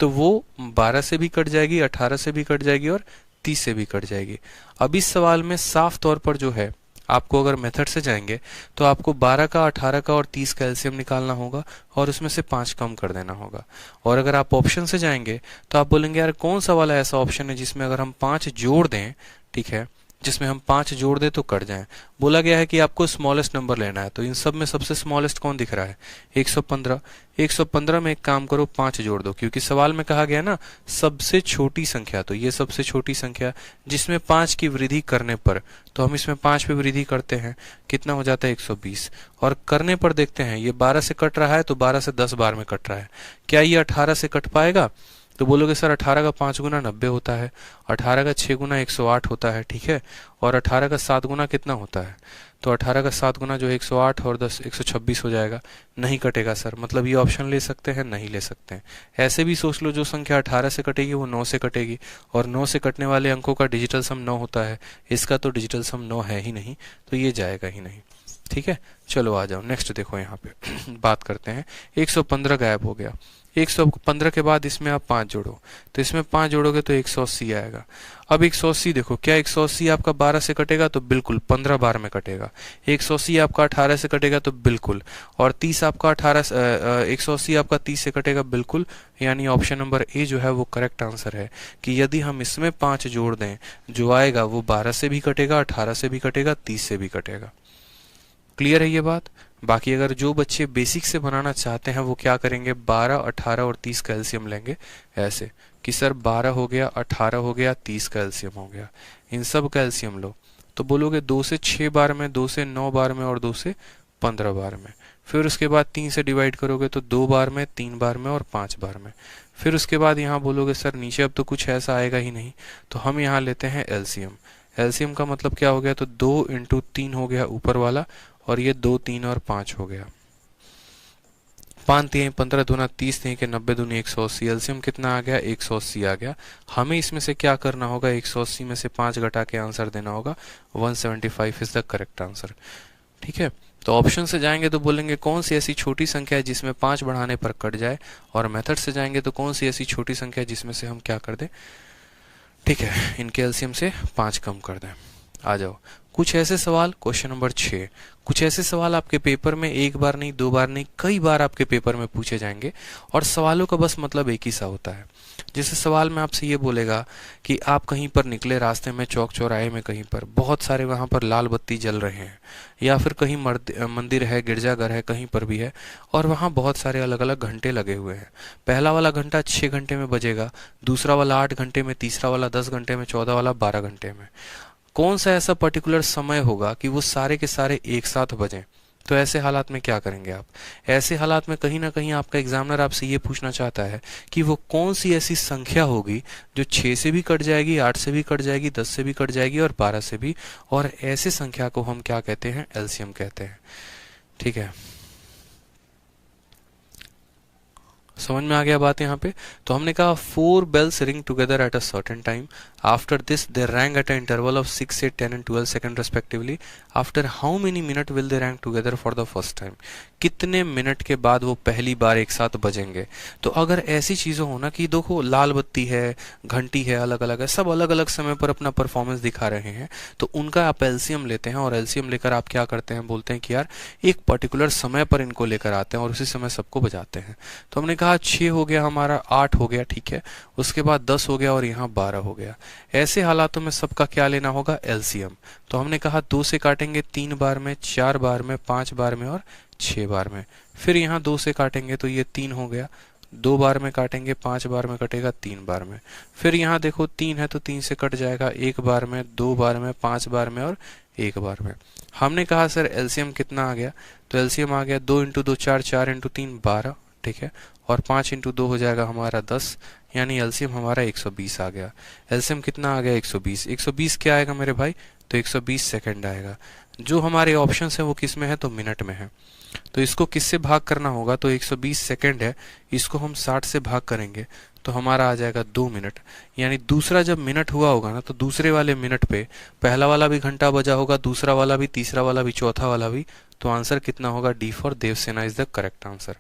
तो वो 12 से भी कट जाएगी, 18 से भी कट जाएगी और 30 से भी कट जाएगी। अब इस सवाल में साफ तौर पर जो है आपको अगर मेथड से जाएंगे तो आपको 12 का, 18 का और 30 का एलसीएम निकालना होगा और उसमें से 5 कम कर देना होगा। और अगर आप ऑप्शन से जाएंगे तो आप बोलेंगे यार कौन सा वाला ऐसा ऑप्शन है जिसमें अगर हम 5 जोड़ दें, ठीक है, जिसमें हम 5 जोड़ दें तो कट जाएं। बोला गया है कि आपको स्मॉलेस्ट नंबर लेना है, तो इन सब में सबसे स्मॉलेस्ट कौन दिख रहा है? 115। 115 में एक काम करो, 5 जोड़ दो, क्योंकि सवाल में कहा गया ना सबसे छोटी संख्या, तो ये सबसे छोटी संख्या जिसमें 5 की वृद्धि करने पर, तो हम इसमें 5 पे वृद्धि करते हैं, कितना हो जाता है? 120। और करने पर देखते हैं ये 12 से कट रहा है तो 12 से 10 बार में कट रहा है, क्या ये 18 से कट पाएगा? तो बोलोगे सर 18 का 5 गुना 90 होता है, 18 का 6 गुना 108 होता है, ठीक है, और 18 का 7 गुना कितना होता है? तो 18 का 7 गुना जो 108 और 10 126 हो जाएगा। नहीं कटेगा सर, मतलब ये ऑप्शन ले सकते हैं? नहीं ले सकते हैं। ऐसे भी सोच लो, जो संख्या 18 से कटेगी वो 9 से कटेगी, और 9 से कटने वाले अंकों का डिजिटल सम 9 होता है, इसका तो डिजिटल सम 9 है ही नहीं, तो ये जाएगा ही नहीं। ठीक है, चलो आ जाओ नेक्स्ट देखो यहाँ पे बात करते हैं। 115 गायब हो गया, 115 के बाद इसमें आप 5 जोड़ो, तो इसमें 5 जोड़ोगे तो 180 आएगा। अब 180 देखो, क्या 180 आपका 12 से कटेगा? तो बिल्कुल 15 बार में कटेगा। 180 आपका 18 से कटेगा? तो बिल्कुल। और 30 आपका 180 आपका 30 से कटेगा? बिल्कुल। यानी ऑप्शन नंबर ए जो है वो करेक्ट आंसर है, कि यदि हम इसमें 5 जोड़ दें, जो आएगा वो 12 से भी कटेगा, 18 से भी कटेगा, 30 से भी कटेगा। क्लियर है ये बात? बाकी अगर जो बच्चे बेसिक से बनाना चाहते हैं वो क्या करेंगे, 12, 18 और 30 का एलसीएम लेंगे, ऐसे कि सर 12 हो गया, 18 हो गया, 30 का एलसीएम हो गया, इन सब का एलसीएम लो। तो बोलोगे 2 से 6 बार में, 2 से 9 बार में और 2 से 15 बार में। फिर उसके बाद 3 से डिवाइड करोगे तो 2 बार में, 3 बार में और 5 बार में। फिर उसके बाद यहाँ बोलोगे सर नीचे अब तो कुछ ऐसा आएगा ही नहीं, तो हम यहाँ लेते हैं एलसीएम। एलसीएम का मतलब क्या हो गया, तो 2 इंटू 3 हो गया ऊपर वाला, और ये 2, 3 और 5 हो गया। 5 3 15 दूना 30, 3 के 90 दूनी 180। एलसीएम कितना आ गया? 180 आ गया। हमें इसमें से क्या करना होगा, 180 में से 5 घटा के आंसर देना होगा। 175 इज द करेक्ट आंसर। ठीक है, तो ऑप्शन से जाएंगे तो बोलेंगे कौन सी ऐसी छोटी संख्या है जिसमें 5 बढ़ाने पर कट जाए, और मेथड से जाएंगे तो कौन सी ऐसी छोटी संख्या है जिसमें से हम क्या कर दें, ठीक है, इनके एलसीएम से 5 कम कर दें। आ जाओ कुछ ऐसे सवाल, क्वेश्चन नंबर 6, कुछ ऐसे सवाल आपके पेपर में एक बार नहीं, 2 बार नहीं, कई बार आपके पेपर में पूछे जाएंगे, और सवालों का बस मतलब एक ही सा होता है। जैसे सवाल में आपसे ये बोलेगा कि आप कहीं पर निकले रास्ते में, चौक चौराहे में कहीं पर बहुत सारे वहां पर लाल बत्ती जल रहे हैं, या फिर कहीं मंदिर है, गिरजाघर है, कहीं पर भी है, और वहां बहुत सारे अलग अलग घंटे लगे हुए हैं। पहला वाला घंटा 6 घंटे में बजेगा, दूसरा वाला 8 घंटे में, तीसरा वाला 10 घंटे में, चौथा वाला 12 घंटे में। कौन सा ऐसा पर्टिकुलर समय होगा कि वो सारे के सारे एक साथ बजें? तो ऐसे हालात में क्या करेंगे आप? ऐसे हालात में कहीं ना कहीं आपका एग्जामिनर आपसे ये पूछना चाहता है कि वो कौन सी ऐसी संख्या होगी जो 6 से भी कट जाएगी, 8 से भी कट जाएगी, 10 से भी कट जाएगी और 12 से भी, और ऐसे संख्या को हम क्या कहते हैं? एलसीएम कहते हैं। ठीक है, समझ में आ गया बात यहाँ पे? तो हमने कहा 4 bells ring together at a certain time. After this they rang at an interval of 6, 8, 10 and 12 seconds respectively. After how many minutes will they rang together for the first time? कितने मिनट के बाद वो पहली बार एक साथ बजेंगे? तो अगर ऐसी चीज़ें हो ना कि देखो लाल बत्ती है, घंटी है, अलग अलग है, सब अलग अलग समय पर अपना परफॉर्मेंस दिखा रहे हैं, तो उनका आप एलसीएम लेते हैं, और एलसीएम लेकर आप क्या करते हैं, बोलते हैं कि यार एक पर्टिकुलर समय पर इनको लेकर आते हैं और उसी समय सबको बजाते हैं। तो हमने कहा 6 हो गया हमारा, 8 हो गया, ठीक है, उसके बाद 10 हो गया और यहाँ 12 हो गया। ऐसे हालातों में सबका क्या लेना होगा? एलसीएम। तो हमने कहा 2 से काटेंगे 3 बार में, 4 बार में, 5 बार में और 6 बार में। फिर यहाँ 2 से काटेंगे तो ये 3 हो गया, 2 बार में काटेंगे, 5 बार में कटेगा, 3 बार में। फिर यहाँ देखो 3 है तो 3 से कट जाएगा, 1 बार में, 2 बार में, 5 बार में और 1 बार में। हमने कहा सर एलसीएम कितना आ गया? तो एलसीएम आ गया 2 इंटू 2 4, 4 इंटू 3 12, ठीक है, और 5 इंटू 2 हो जाएगा हमारा 10, यानी एलसीएम हमारा 120 आ गया। एलसीएम कितना आ गया? 120। 120 क्या आएगा मेरे भाई? तो 120 सेकंड आएगा। जो हमारे ऑप्शन है वो किस में है? तो मिनट में है। तो इसको किससे भाग करना होगा? तो 120 सेकंड है, इसको हम 60 से भाग करेंगे तो हमारा आ जाएगा 2 मिनट। यानी दूसरा जब मिनट हुआ होगा ना, तो दूसरे वाले मिनट पे पहला वाला भी घंटा बजा होगा, दूसरा वाला भी, तीसरा वाला भी, चौथा वाला भी। तो आंसर कितना होगा? D for Devsena is the correct answer.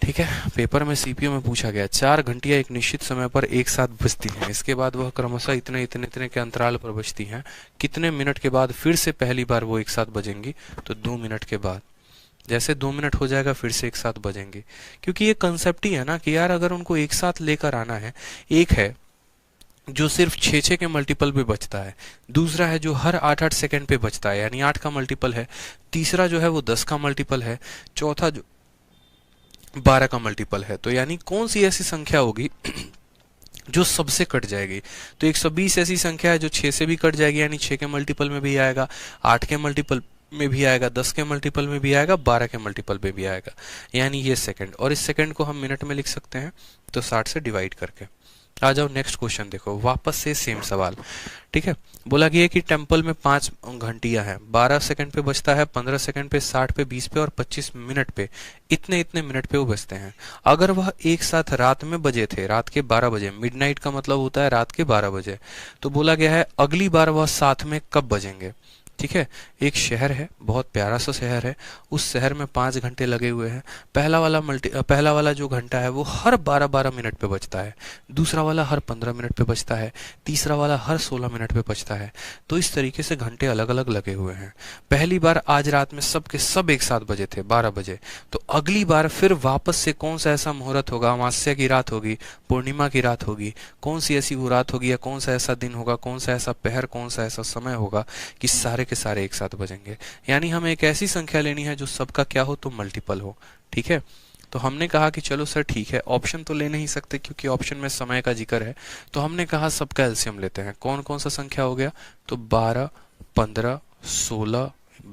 ठीक है। पेपर में सीपीयू में पूछा गया 4 घंटियां एक निश्चित समय पर एक साथ बजती हैं, इसके बाद वह क्रमशः इतने इतने इतने के अंतराल पर बजती हैं, कितने मिनट के बाद फिर से पहली बार वो एक साथ बजेंगी? तो 2 मिनट के बाद। जैसे 2 मिनट हो जाएगा फिर से एक साथ बजेंगे, क्योंकि ये कंसेप्ट ही है ना कि यार अगर उनको एक साथ लेकर आना है, एक है जो सिर्फ 6-6 के मल्टीपल पे बचता है, दूसरा है जो हर 8-8 सेकंड पे बचता है यानी 8 का मल्टीपल है, तीसरा जो है वो 10 का मल्टीपल है, चौथा जो 12 का मल्टीपल है। तो यानी कौन सी ऐसी संख्या होगी जो सबसे कट जाएगी? तो 120 ऐसी संख्या है जो 6 से भी कट जाएगी, यानी 6 के मल्टीपल में भी आएगा, 8 के मल्टीपल में भी आएगा, 10 के मल्टीपल में भी आएगा, 12 के मल्टीपल में भी आएगा, यानी ये सेकंड। और इस सेकंड को हम मिनट में लिख सकते हैं, तो 60 से डिवाइड करके। आ जाओ नेक्स्ट क्वेश्चन देखो, वापस से सेम सवाल। ठीक है, बोला गया कि टेम्पल में 5 घंटियां हैं, 12 सेकंड पे बजता है, 15 सेकंड पे, 60 पे, 20 पे और 25 मिनट पे, इतने इतने मिनट पे वो बजते हैं। अगर वह एक साथ रात में बजे थे, रात के 12 बजे, मिडनाइट का मतलब होता है रात के 12 बजे, तो बोला गया है अगली बार वह साथ में कब बजेंगे? ठीक है, एक शहर है, बहुत प्यारा सा शहर है, उस शहर में 5 घंटे लगे हुए हैं। पहला वाला जो घंटा है वो हर 12-12 मिनट पे बजता है, दूसरा वाला हर 15 मिनट पे बजता है, तीसरा वाला हर 16 मिनट पे बजता है। तो इस तरीके से घंटे अलग अलग लगे हुए हैं। पहली बार आज रात में सब के सब एक साथ बजे थे, 12 बजे। तो अगली बार फिर वापस से कौन सा ऐसा मुहूर्त होगा? अमावस्या की रात होगी, पूर्णिमा की रात होगी, कौन सी ऐसी वो रात होगी, या कौन सा ऐसा दिन होगा, कौन सा ऐसा पहर, कौन सा ऐसा समय होगा कि सारे के सारे एक साथ बजेंगे? यानी हमें एक ऐसी संख्या लेनी है जो सबका क्या हो, तो मल्टीपल हो। ठीक है, तो हमने कहा कि चलो सर ठीक है, ऑप्शन तो ले नहीं सकते क्योंकि ऑप्शन में समय का जिक्र है, तो हमने कहा सबका एलसीएम लेते हैं। कौन कौन सा संख्या हो गया? तो 12, 15, 16,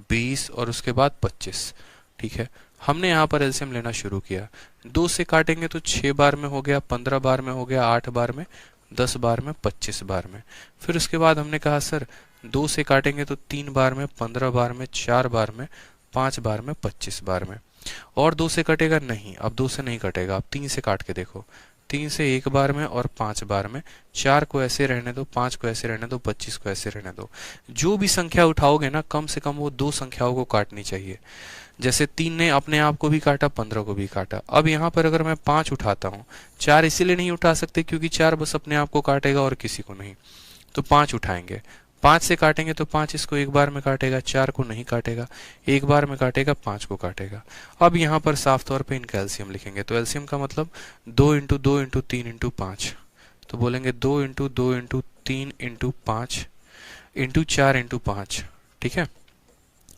20 और उसके बाद 25। ठीक है, हमने यहाँ पर एलसीएम लेना शुरू किया। 2 से काटेंगे तो 6 बार में हो गया, 15 बार में हो गया, 8 बार में, 10 बार में, 25 बार में। फिर उसके बाद हमने कहा सर 2 से काटेंगे तो 3 बार में, 15 बार में, 4 बार में, 5 बार में, 25 बार में। और 2 से कटेगा नहीं, अब 2 से नहीं कटेगा, अब 3 से काट के देखो, 3 से 1 बार में और 5 बार में, 4 को ऐसे रहने दो, 5 को ऐसे रहने दो, 25 को ऐसे रहने दो। जो भी संख्या उठाओगे ना, कम से कम वो 2 संख्याओं को काटनी चाहिए। जैसे 3 ने अपने आप को भी काटा, 15 को भी काटा। अब यहाँ पर अगर मैं 5 उठाता हूँ, 4 इसीलिए नहीं उठा सकते क्योंकि 4 बस अपने आप को काटेगा और किसी को नहीं, तो 5 उठाएंगे। 5 से काटेंगे तो 5 इसको एक बार में काटेगा, 4 को नहीं काटेगा, एक बार में काटेगा, 5 को काटेगा। अब यहाँ पर साफ तौर पे इनका एलसीएम लिखेंगे, तो एलसीएम का मतलब 2 इंटू 2 इंटू 3 इंटू 5, तो बोलेंगे 2 into 2 into 3 into 5 into 4 into 5। ठीक है,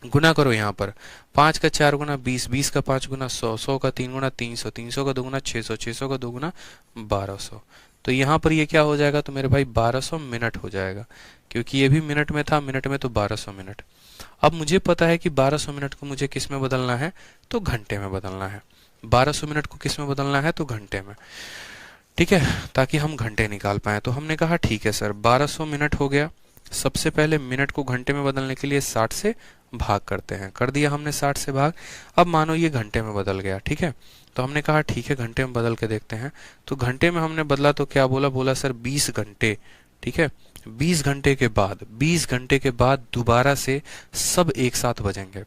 गुना करो यहाँ पर, 5 का 4 गुना 20, 20 का 5 गुना 100, 100 का 3 गुना 300, 300 का 2 गुना 600, 600 का 2 गुना 1200। तो यहाँ पर ये क्या हो जाएगा? तो मेरे भाई 1200 मिनट हो जाएगा, क्योंकि ये भी मिनट में था, मिनट में तो 1200 मिनट। अब मुझे पता है कि 1200 मिनट को मुझे किस में बदलना है? तो घंटे में बदलना है। 1200 मिनट को किस में बदलना है? तो घंटे में। ठीक है, ताकि हम घंटे निकाल पाए। तो हमने कहा ठीक है सर, 1200 मिनट हो गया। सबसे पहले मिनट को घंटे में बदलने के लिए 60 से भाग करते हैं, कर दिया हमने 60 से भाग। अब मानो ये घंटे में बदल गया। ठीक है, तो हमने कहा ठीक है घंटे में बदल के देखते हैं। तो घंटे में हमने बदला तो क्या बोला? बोला सर 20 घंटे। ठीक है, 20 घंटे के बाद, 20 घंटे के बाद दोबारा से सब एक साथ बजेंगे।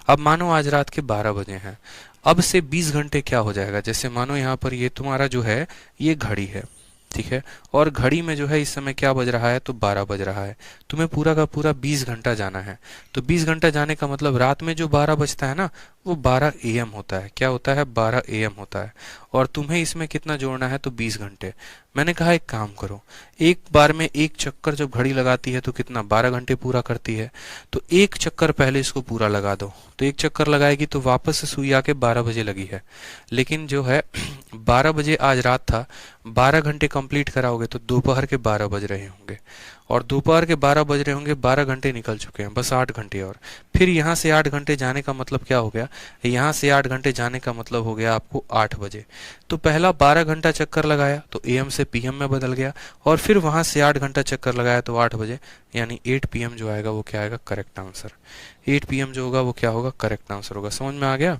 अब मानो आज रात के 12 बजे हैं, अब से 20 घंटे क्या हो जाएगा? जैसे मानो यहाँ पर ये तुम्हारा जो है ये घड़ी है, ठीक है, और घड़ी में जो है इस समय क्या बज रहा है? तो 12 बज रहा है। तुम्हें पूरा का पूरा 20 घंटा जाना है। तो 20 घंटा जाने का मतलब रात में जो 12 बजता है ना, वो 12 AM होता है। क्या होता है? 12 AM होता है। और तुम्हें इसमें कितना जोड़ना है? तो 20 घंटे। मैंने कहा एक काम करो, एक बार में एक चक्कर जब घड़ी लगाती है तो कितना? 12 घंटे पूरा करती है। तो एक चक्कर पहले इसको पूरा लगा दो। तो एक चक्कर लगाएगी तो वापस से सुई आके 12 बजे लगी है। लेकिन जो है 12 बजे आज रात था, 12 घंटे कंप्लीट कराओगे तो दोपहर के 12 बज रहे होंगे, और दोपहर के 12 बज रहे होंगे, 12 घंटे निकल चुके हैं, बस 8 घंटे और। फिर यहाँ से 8 घंटे जाने का मतलब क्या हो गया? यहाँ से 8 घंटे जाने का मतलब हो गया आपको 8 बजे। तो पहला 12 घंटा चक्कर लगाया तो AM से PM में बदल गया, और फिर वहां से 8 घंटा चक्कर लगाया तो 8 बजे, यानी 8 PM जो आएगा वो क्या आएगा? Correct answer. 8 PM जो होगा वो क्या होगा? करेक्ट आंसर होगा। समझ में आ गया?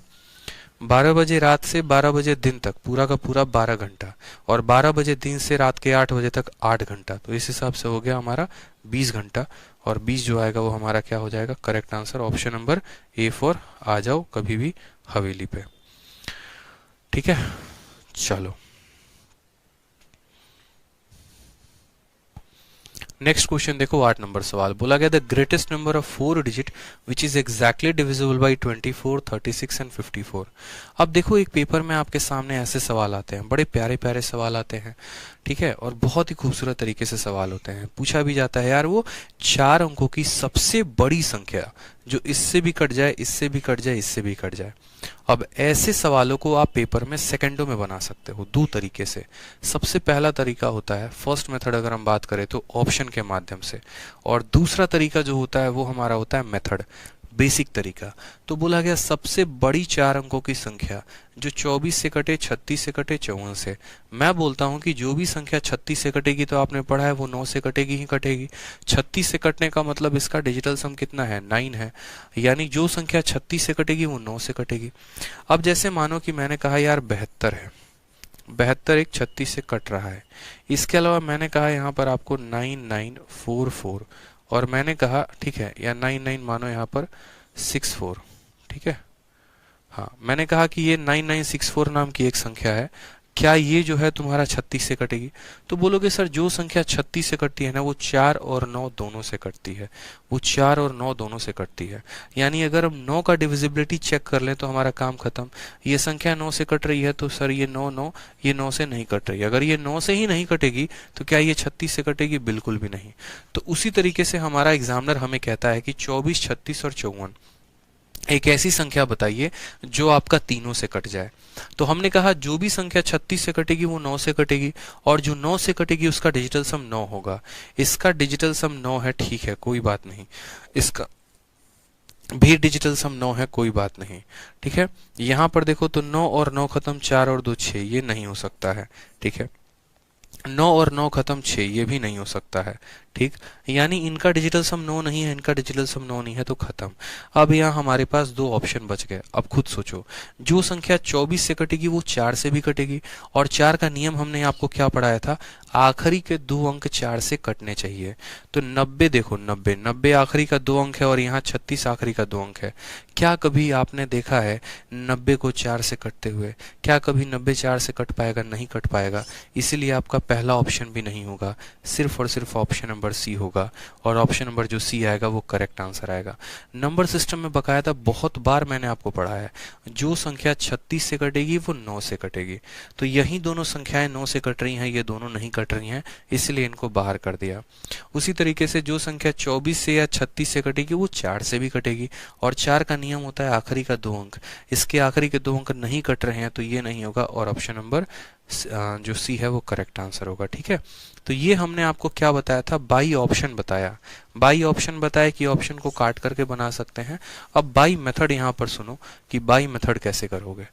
12 बजे रात से 12 बजे दिन तक पूरा का पूरा 12 घंटा, और 12 बजे दिन से रात के 8 बजे तक 8 घंटा। तो इस हिसाब से हो गया हमारा 20 घंटा, और 20 जो आएगा वो हमारा क्या हो जाएगा? Correct answer. Option number A4 आ जाओ कभी भी हवेली पे। ठीक है, चलो नेक्स्ट क्वेश्चन देखो। 8 नंबर सवाल बोला गया the greatest number of 4 digit which is exactly divisible by 24, 36 and 54। अब देखो एक पेपर में आपके सामने ऐसे सवाल आते हैं, बड़े प्यारे प्यारे सवाल आते हैं, ठीक है, और बहुत ही खूबसूरत तरीके से सवाल होते हैं। पूछा भी जाता है यार वो 4 अंकों की सबसे बड़ी संख्या जो इससे भी कट जाए, इससे भी कट जाए, इससे भी कट जाए। अब ऐसे सवालों को आप पेपर में सेकंडों में बना सकते हो दो तरीके से। सबसे पहला तरीका होता है, फर्स्ट मेथड अगर हम बात करें तो ऑप्शन के माध्यम से, और दूसरा तरीका जो होता है वो हमारा होता है मेथड, बेसिक तरीका। तो बोला गया सबसे बड़ी 4 अंकों की संख्या जो 24 से कटे, 36 से कटे, 54 से। मैं बोलता हूं कि जो भी संख्या 36 से कटेगी तो आपने पढ़ा है वो 9 से कटेगी ही कटेगी। 36 से कटने का मतलब इसका डिजिटल सम कितना है, 9 है, यानी जो संख्या 36 से कटेगी वो 9 से कटेगी। अब जैसे मानो कि मैंने कहा यार 72 है, 72 एक 36 से कट रहा है। इसके अलावा मैंने कहा यहाँ पर आपको 9944, और मैंने कहा ठीक है, या 99 मानो यहाँ पर 64, ठीक है, हाँ मैंने कहा कि ये 9964 नाम की एक संख्या है, क्या ये जो है तुम्हारा 36 से कटेगी? तो बोलोगे सर जो संख्या 36 से कटती है ना वो 4 और 9 दोनों से कटती है, वो 4 और 9 दोनों से कटती है। यानी अगर हम 9 का डिविजिबिलिटी चेक कर लें तो हमारा काम खत्म। ये संख्या 9 से कट रही है तो सर ये 9 9, ये 9 से नहीं कट रही। अगर ये 9 से ही नहीं कटेगी तो क्या ये 36 से कटेगी? बिल्कुल भी नहीं। तो उसी तरीके से हमारा एग्जामिनर हमें कहता है कि 24, 36 और 54 एक ऐसी संख्या बताइए जो आपका तीनों से कट जाए। तो हमने कहा जो भी संख्या 36 से कटेगी वो 9 से कटेगी, और जो 9 से कटेगी उसका डिजिटल सम 9 होगा। इसका डिजिटल सम 9 है, ठीक है, कोई बात नहीं। इसका भी डिजिटल सम 9 है, कोई बात नहीं, ठीक है। यहां पर देखो तो 9 और 9 खत्म, 4 और 2 6, ये नहीं हो सकता है, ठीक है। 9 और 9 खत्म 6, ये भी नहीं हो सकता है, ठीक। यानी इनका डिजिटल सम 9 नहीं है, इनका डिजिटल सम 9 नहीं है, तो खत्म। अब यहाँ हमारे पास दो ऑप्शन बच गए। अब खुद सोचो, जो संख्या 24 से कटेगी वो 4 से भी कटेगी, और 4 का नियम हमने आपको क्या पढ़ाया था, आखिरी के 2 अंक 4 से कटने चाहिए। तो 90 देखो, 90 आखिरी का 2 अंक है, और यहाँ 36 आखिरी का 2 अंक है। क्या कभी आपने देखा है 90 को 4 से कटते हुए? क्या कभी 90 4 से कट पाएगा? नहीं कट पाएगा। इसीलिए आपका पहला ऑप्शन भी नहीं होगा, सिर्फ और सिर्फ ऑप्शन नंबर सी होगा, और ऑप्शन नंबर जो सी आएगा वो करेक्ट आंसर आएगा। नंबर सिस्टम में बकायदा बहुत बार मैंने आपको पढ़ाया है, जो संख्या 36 से कटेगी वो 9 से कटेगी। तो यही दोनों संख्याएं 9 से कट रही हैं, ये दोनों नहीं कट रही हैं, इसलिए इनको बाहर कर दिया। उसी तरीके से जो संख्या 24 से या 36 से कटेगी वो 4 से भी कटेगी, और 4 का नियम होता है आखिरी का 2 अंक। इसके आखिरी के 2 अंक नहीं कट रहे हैं तो ये नहीं होगा, और ऑप्शन नंबर जो सी है वो करेक्ट आंसर होगा, ठीक है। तो ये हमने आपको क्या बताया था, बाई ऑप्शन बताया। बाई ऑप्शन बताया कि ऑप्शन को काट करके बना सकते हैं। अब बाई मेथड यहाँ पर सुनो कि बाई मेथड कैसे करोगे,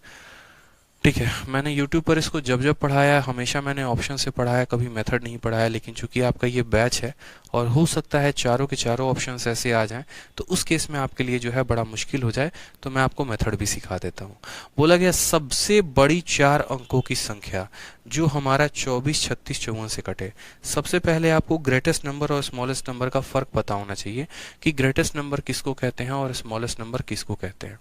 ठीक है। मैंने YouTube पर इसको जब जब पढ़ाया है हमेशा मैंने ऑप्शन से पढ़ाया, कभी मेथड नहीं पढ़ाया। लेकिन चूंकि आपका ये बैच है और हो सकता है चारों के चारों ऑप्शंस ऐसे आ जाएं, तो उस केस में आपके लिए जो है बड़ा मुश्किल हो जाए, तो मैं आपको मेथड भी सिखा देता हूँ। बोला गया सबसे बड़ी 4 अंकों की संख्या जो हमारा 24, 36, 54 से कटे। सबसे पहले आपको ग्रेटेस्ट नंबर और स्मॉलेस्ट नंबर का फर्क पता होना चाहिए कि ग्रेटेस्ट नंबर किसको कहते हैं और स्मॉलेस्ट नंबर किसको कहते हैं,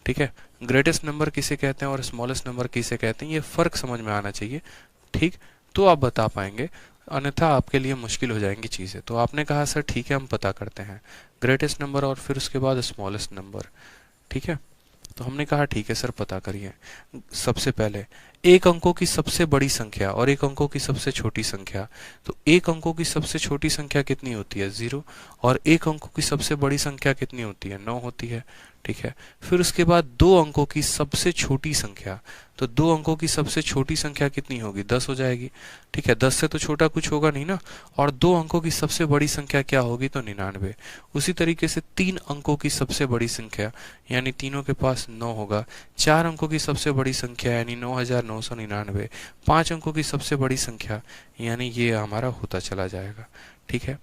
ठीक है। ग्रेटेस्ट नंबर किसे कहते हैं और स्मॉलेस्ट नंबर किसे कहते हैं, ये फर्क समझ में आना चाहिए, ठीक, तो आप बता पाएंगे, अन्यथा आपके लिए मुश्किल हो जाएंगी चीजें। तो आपने कहा सर ठीक है हम पता करते हैं ग्रेटेस्ट नंबर और फिर उसके बाद स्मॉलेस्ट नंबर, ठीक है। तो हमने कहा ठीक है सर पता करिए। सबसे पहले एक अंकों की सबसे बड़ी संख्या और एक अंकों की सबसे छोटी संख्या। तो एक अंकों की सबसे छोटी संख्या कितनी होती है? 0, और एक अंकों की सबसे बड़ी संख्या कितनी होती है? 9 होती है, ठीक है। फिर उसके बाद 2 अंकों की सबसे छोटी संख्या, तो 2 अंकों की सबसे छोटी संख्या कितनी होगी? 10 हो जाएगी, ठीक है। 10 से तो छोटा कुछ होगा नहीं ना। और 2 अंकों की सबसे बड़ी संख्या क्या होगी? तो 99। उसी तरीके से 3 अंकों की सबसे बड़ी संख्या, यानी तीनों के पास 9 होगा। 4 अंकों की सबसे बड़ी संख्या यानी 9999। 5 अंकों की सबसे बड़ी संख्या यानी ये हमारा होता चला जाएगा, ठीक है।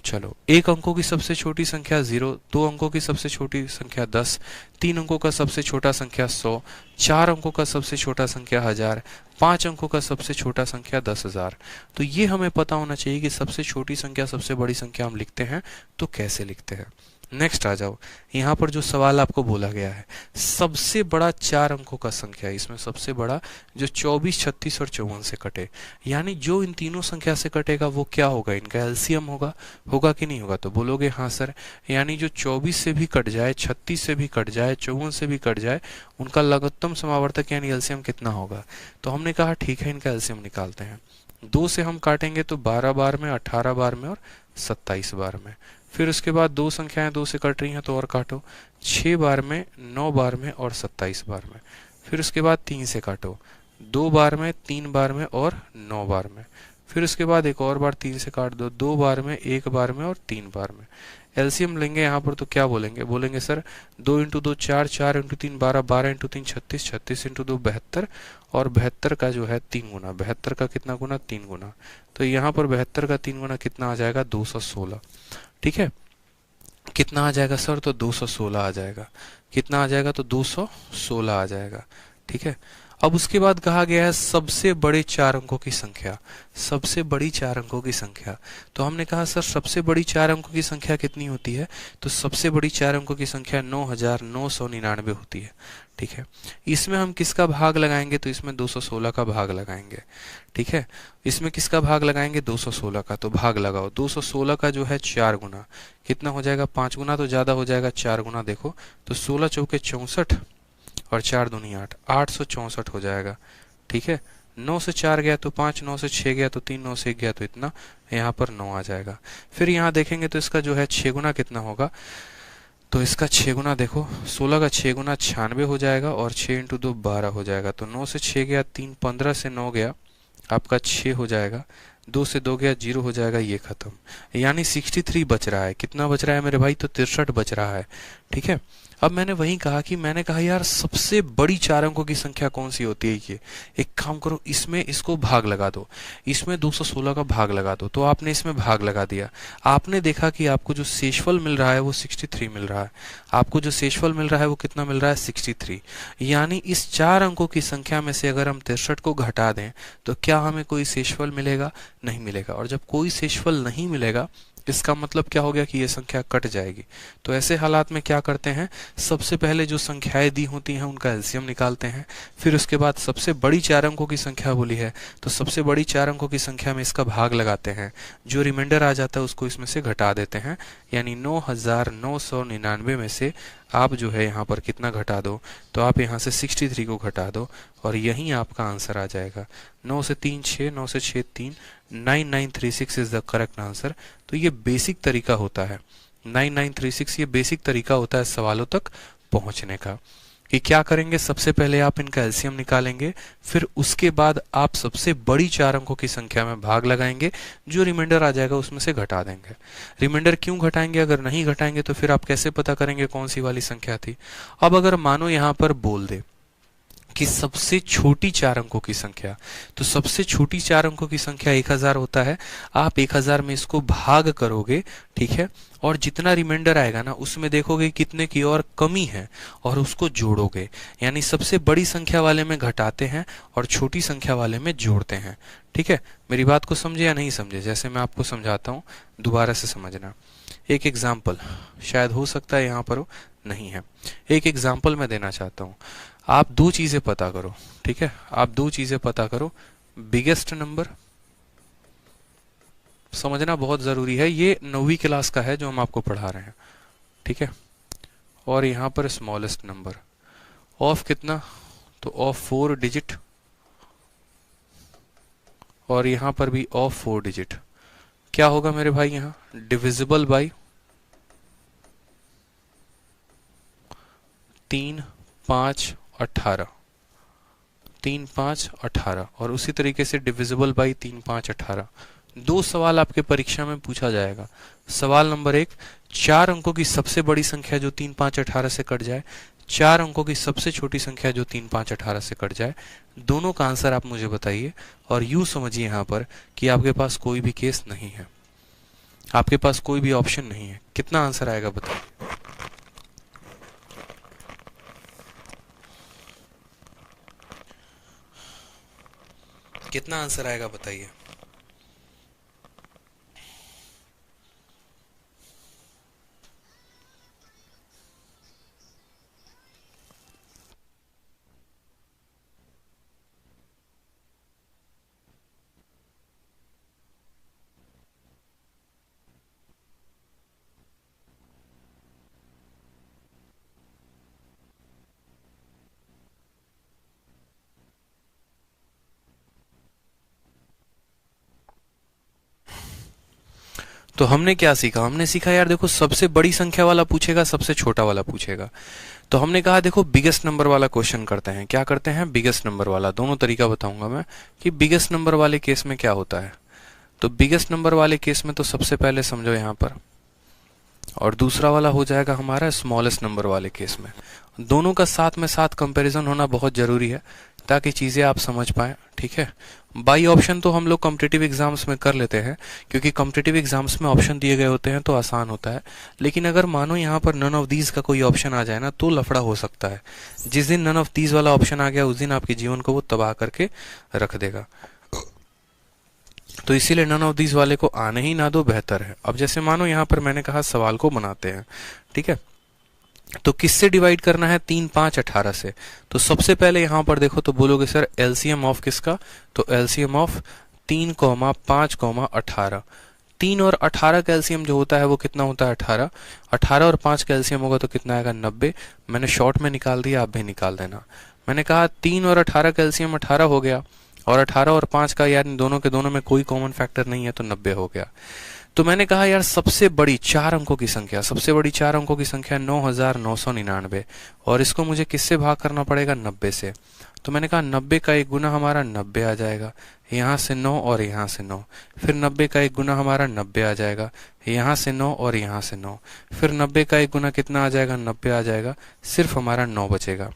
चलो, एक अंकों की सबसे छोटी संख्या 0, 2 अंकों की सबसे छोटी संख्या 10, 3 अंकों का सबसे छोटा संख्या 100, 4 अंकों का सबसे छोटा संख्या 1000, 5 अंकों का सबसे छोटा संख्या 10,000। तो ये हमें पता होना चाहिए कि सबसे छोटी संख्या सबसे बड़ी संख्या हम लिखते हैं तो कैसे लिखते हैं। नेक्स्ट आ जाओ, यहाँ पर जो सवाल आपको बोला गया है, सबसे बड़ा 4 अंकों का संख्या, इसमें सबसे बड़ा जो 24, 36 और 54 से कटे, यानी जो इन तीनों संख्या से कटेगा वो क्या होगा, इनका एलसीएम होगा। होगा कि नहीं होगा? तो बोलोगे हाँ सर। यानी जो 24 से भी कट जाए, 36 से भी कट जाए, 54 से भी कट जाए, उनका लघुत्तम समावर्तक यानी एलसीएम कितना होगा? तो हमने कहा ठीक है, इनका एलसीएम निकालते हैं। 2 से हम काटेंगे तो 12 बार में, 18 बार में और 27 बार में। फिर उसके बाद दो संख्याएं 2 से कट रही हैं तो और काटो, 6 बार में, 9 बार में और 27 बार में। फिर उसके बाद 3 से काटो, 2 बार में, 3 बार में और 9 बार में। फिर उसके बाद एक और बार 3 से काट दो, 2 बार में, 1 बार में और 3 बार में। एलसीएम लेंगे यहाँ पर तो क्या बोलेंगे? बोलेंगे sir 2 into 2 4, 4 into 3 12, 12 into 3 36, 36 into 2 72 और 72 का जो है 3 गुना। 72 का कितना गुना? 3 गुना। तो यहाँ पर 72 का 3 गुना कितना आ जाएगा? 216। ठीक है, कितना आ जाएगा सर? तो 216 आ जाएगा। कितना आ जाएगा? तो 216 आ जाएगा। ठीक है, अब उसके बाद कहा गया है सबसे बड़े 4 अंकों की संख्या। सबसे बड़ी 4 अंकों की संख्या, तो हमने कहा सर सबसे बड़ी 4 अंकों की संख्या कितनी होती है? तो सबसे बड़ी 4 अंकों की संख्या 9999 होती है। ठीक है, इसमें हम किसका भाग लगाएंगे? तो इसमें 216 का भाग लगाएंगे। ठीक है, इसमें किसका भाग लगाएंगे? 216 का। तो भाग लगाओ, 216 का जो है 4 गुना कितना हो जाएगा? 5 गुना तो ज्यादा हो जाएगा, 4 गुना देखो तो 16 चौके 64 और 4 दूनी 8, 864 हो जाएगा। ठीक है, 9 से 4 गया तो 5, 9 से 6 गया तो 3, 9 से 1 गया तो इतना, यहाँ पर 9 आ जाएगा। फिर यहाँ देखेंगे तो इसका जो है 6 गुना कितना होगा? तो इसका 6 गुना देखो, 16 का 6 गुना 96 हो जाएगा और 6 इंटू 2 12 हो जाएगा। तो 9 से 6 गया 3, 15 से 9 गया आपका 6 हो जाएगा, 2 से 2 गया 0 हो जाएगा, ये खत्म। यानी 63 बच रहा है। कितना बच रहा है मेरे भाई? तो 63 बच रहा है। ठीक है, अब मैंने वही कहा कि मैंने कहा यार सबसे बड़ी 4 अंकों की संख्या कौन सी होती है? ये एक काम करो, इसमें इसको भाग लगा दो, इसमें 216 का भाग लगा दो। तो आपने इसमें भाग लगा दिया, आपने देखा कि आपको जो शेषफल मिल रहा है वो 63 मिल रहा है। आपको जो शेषफल मिल रहा है वो कितना मिल रहा है? 63। यानी इस 4 अंकों की संख्या में से अगर हम 63 को घटा दें तो क्या हमें कोई शेषफल मिलेगा? नहीं मिलेगा। और जब कोई शेषफल नहीं मिलेगा इसका मतलब क्या हो गया कि ये संख्या कट जाएगी। तो ऐसे हालात में क्या करते हैं? सबसे पहले जो संख्याएं दी होती हैं उनका एलसीएम निकालते हैं। फिर उसके बाद सबसे बड़ी 4 अंकों की संख्या बोली है तो सबसे बड़ी 4 अंकों की संख्या में इसका भाग लगाते हैं, जो रिमाइंडर आ जाता है उसको इसमें से घटा देते हैं। यानी 9999 में से आप जो है यहाँ पर कितना घटा दो? तो आप यहाँ से 63 को घटा दो और यही आपका आंसर आ जाएगा। 9 से 3 6, 9 से 6 3, 9936 इज द करेक्ट आंसर। तो ये बेसिक तरीका होता है, 9936 ये बेसिक तरीका होता है सवालों तक पहुंचने का। कि क्या करेंगे? सबसे पहले आप इनका एलसीएम निकालेंगे, फिर उसके बाद आप सबसे बड़ी 4 अंकों की संख्या में भाग लगाएंगे, जो रिमाइंडर आ जाएगा उसमें से घटा देंगे। रिमाइंडर क्यों घटाएंगे? अगर नहीं घटाएंगे तो फिर आप कैसे पता करेंगे कौन सी वाली संख्या थी? अब अगर मानो यहाँ पर बोल दे कि सबसे छोटी 4 अंकों की संख्या, तो सबसे छोटी 4 अंकों की संख्या 1000 होता है। आप 1000 में इसको भाग करोगे, ठीक है, और जितना रिमाइंडर आएगा ना उसमें देखोगे कितने की और कमी है और उसको जोड़ोगे। यानी सबसे बड़ी संख्या वाले में घटाते हैं और छोटी संख्या वाले में जोड़ते हैं। ठीक है, मेरी बात को समझे या नहीं समझे? जैसे मैं आपको समझाता हूँ दोबारा से समझना। एक एग्जाम्पल, शायद हो सकता है यहाँ पर हो, नहीं है। एक एग्जाम्पल मैं देना चाहता हूँ। आप दो चीजें पता करो, ठीक है, आप दो चीजें पता करो। बिगेस्ट नंबर समझना बहुत जरूरी है, ये 9वीं क्लास का है जो हम आपको पढ़ा रहे हैं, ठीक है। और यहाँ पर स्मॉलेस्ट नंबर ऑफ कितना? तो ऑफ 4 डिजिट, और यहाँ पर भी ऑफ 4 डिजिट। क्या होगा मेरे भाई? यहाँ डिविजिबल बाई 3 5 18, 3 5 18, और उसी तरीके से डिविजिबल बाई 3 5 18। दो सवाल आपके परीक्षा में पूछा जाएगा। सवाल नंबर 1, 4 अंकों की सबसे बड़ी संख्या जो 3 5 18 से कट जाए, 4 अंकों की सबसे छोटी संख्या जो 3 5 18 से कट जाए। दोनों का आंसर आप मुझे बताइए। और यूं समझिए यहाँ पर कि आपके पास कोई भी केस नहीं है, आपके पास कोई भी ऑप्शन नहीं है। कितना आंसर आएगा बताइए? कितना आंसर आएगा बताइए? तो हमने क्या सीखा, हमने सीखा यार देखो सबसे बड़ी संख्या वाला पूछेगा, सबसे छोटा वाला पूछेगा। तो हमने कहा देखो बिगेस्ट नंबर वाला क्वेश्चन करते हैं। क्या करते हैं, बिगेस्ट नंबर वाला। दोनों तरीका बताऊंगा मैं कि बिगेस्ट नंबर वाले केस में क्या होता है। तो बिगेस्ट नंबर वाले केस में तो सबसे पहले समझो यहाँ पर, और दूसरा वाला हो जाएगा हमारा स्मॉलेस्ट नंबर वाले केस में। दोनों का साथ में साथ कंपैरिजन होना बहुत जरूरी है ताकि चीजें आप समझ पाए, ठीक है। बाई ऑप्शन तो हम लोग कॉम्पिटिटिव एग्जाम्स में कर लेते हैं, क्योंकि कॉम्पिटिटिव एग्जाम्स में ऑप्शन दिए गए होते हैं तो आसान होता है। लेकिन अगर मानो यहाँ पर नन ऑफ दीज का कोई ऑप्शन आ जाए ना, तो लफड़ा हो सकता है। जिस दिन नन ऑफ दीज वाला ऑप्शन आ गया उस दिन आपके जीवन को वो तबाह करके रख देगा। तो इसीलिए नन ऑफ दीज वाले को आने ही ना दो, बेहतर है। अब जैसे मानो यहाँ पर मैंने कहा सवाल को बनाते हैं, ठीक है। तो किससे डिवाइड करना है, 3, 5, 18 से। तो सबसे पहले यहां पर देखो तो बोलोगे सर एलसीएम ऑफ किसका, तो एलसीएम ऑफ 3, 5, 18। 3 और 18 का एलसीएम जो होता है वो कितना होता है, 18। 18 और 5 का एलसीएम होगा तो कितना आएगा, 90। मैंने शॉर्ट में निकाल दिया, आप भी निकाल देना। मैंने कहा 3 और 18 का एलसीएम 18 हो गया, और 18 और 5 का यार दोनों के दोनों में कोई कॉमन फैक्टर नहीं है तो 90 हो गया। तो मैंने कहा यार सबसे बड़ी 4 अंकों की संख्या, सबसे बड़ी 4 अंकों की संख्या 9999, और इसको मुझे किससे भाग करना पड़ेगा, 90 से। तो मैंने कहा 90 का एक गुना हमारा 90 आ जाएगा, यहाँ से 9 और यहाँ से 9। फिर 90 का एक गुना हमारा 90 आ जाएगा, यहाँ से 9 और यहाँ से 9। फिर 90 का एक गुना कितना आ जाएगा, 90 आ जाएगा, सिर्फ हमारा 9 बचेगा।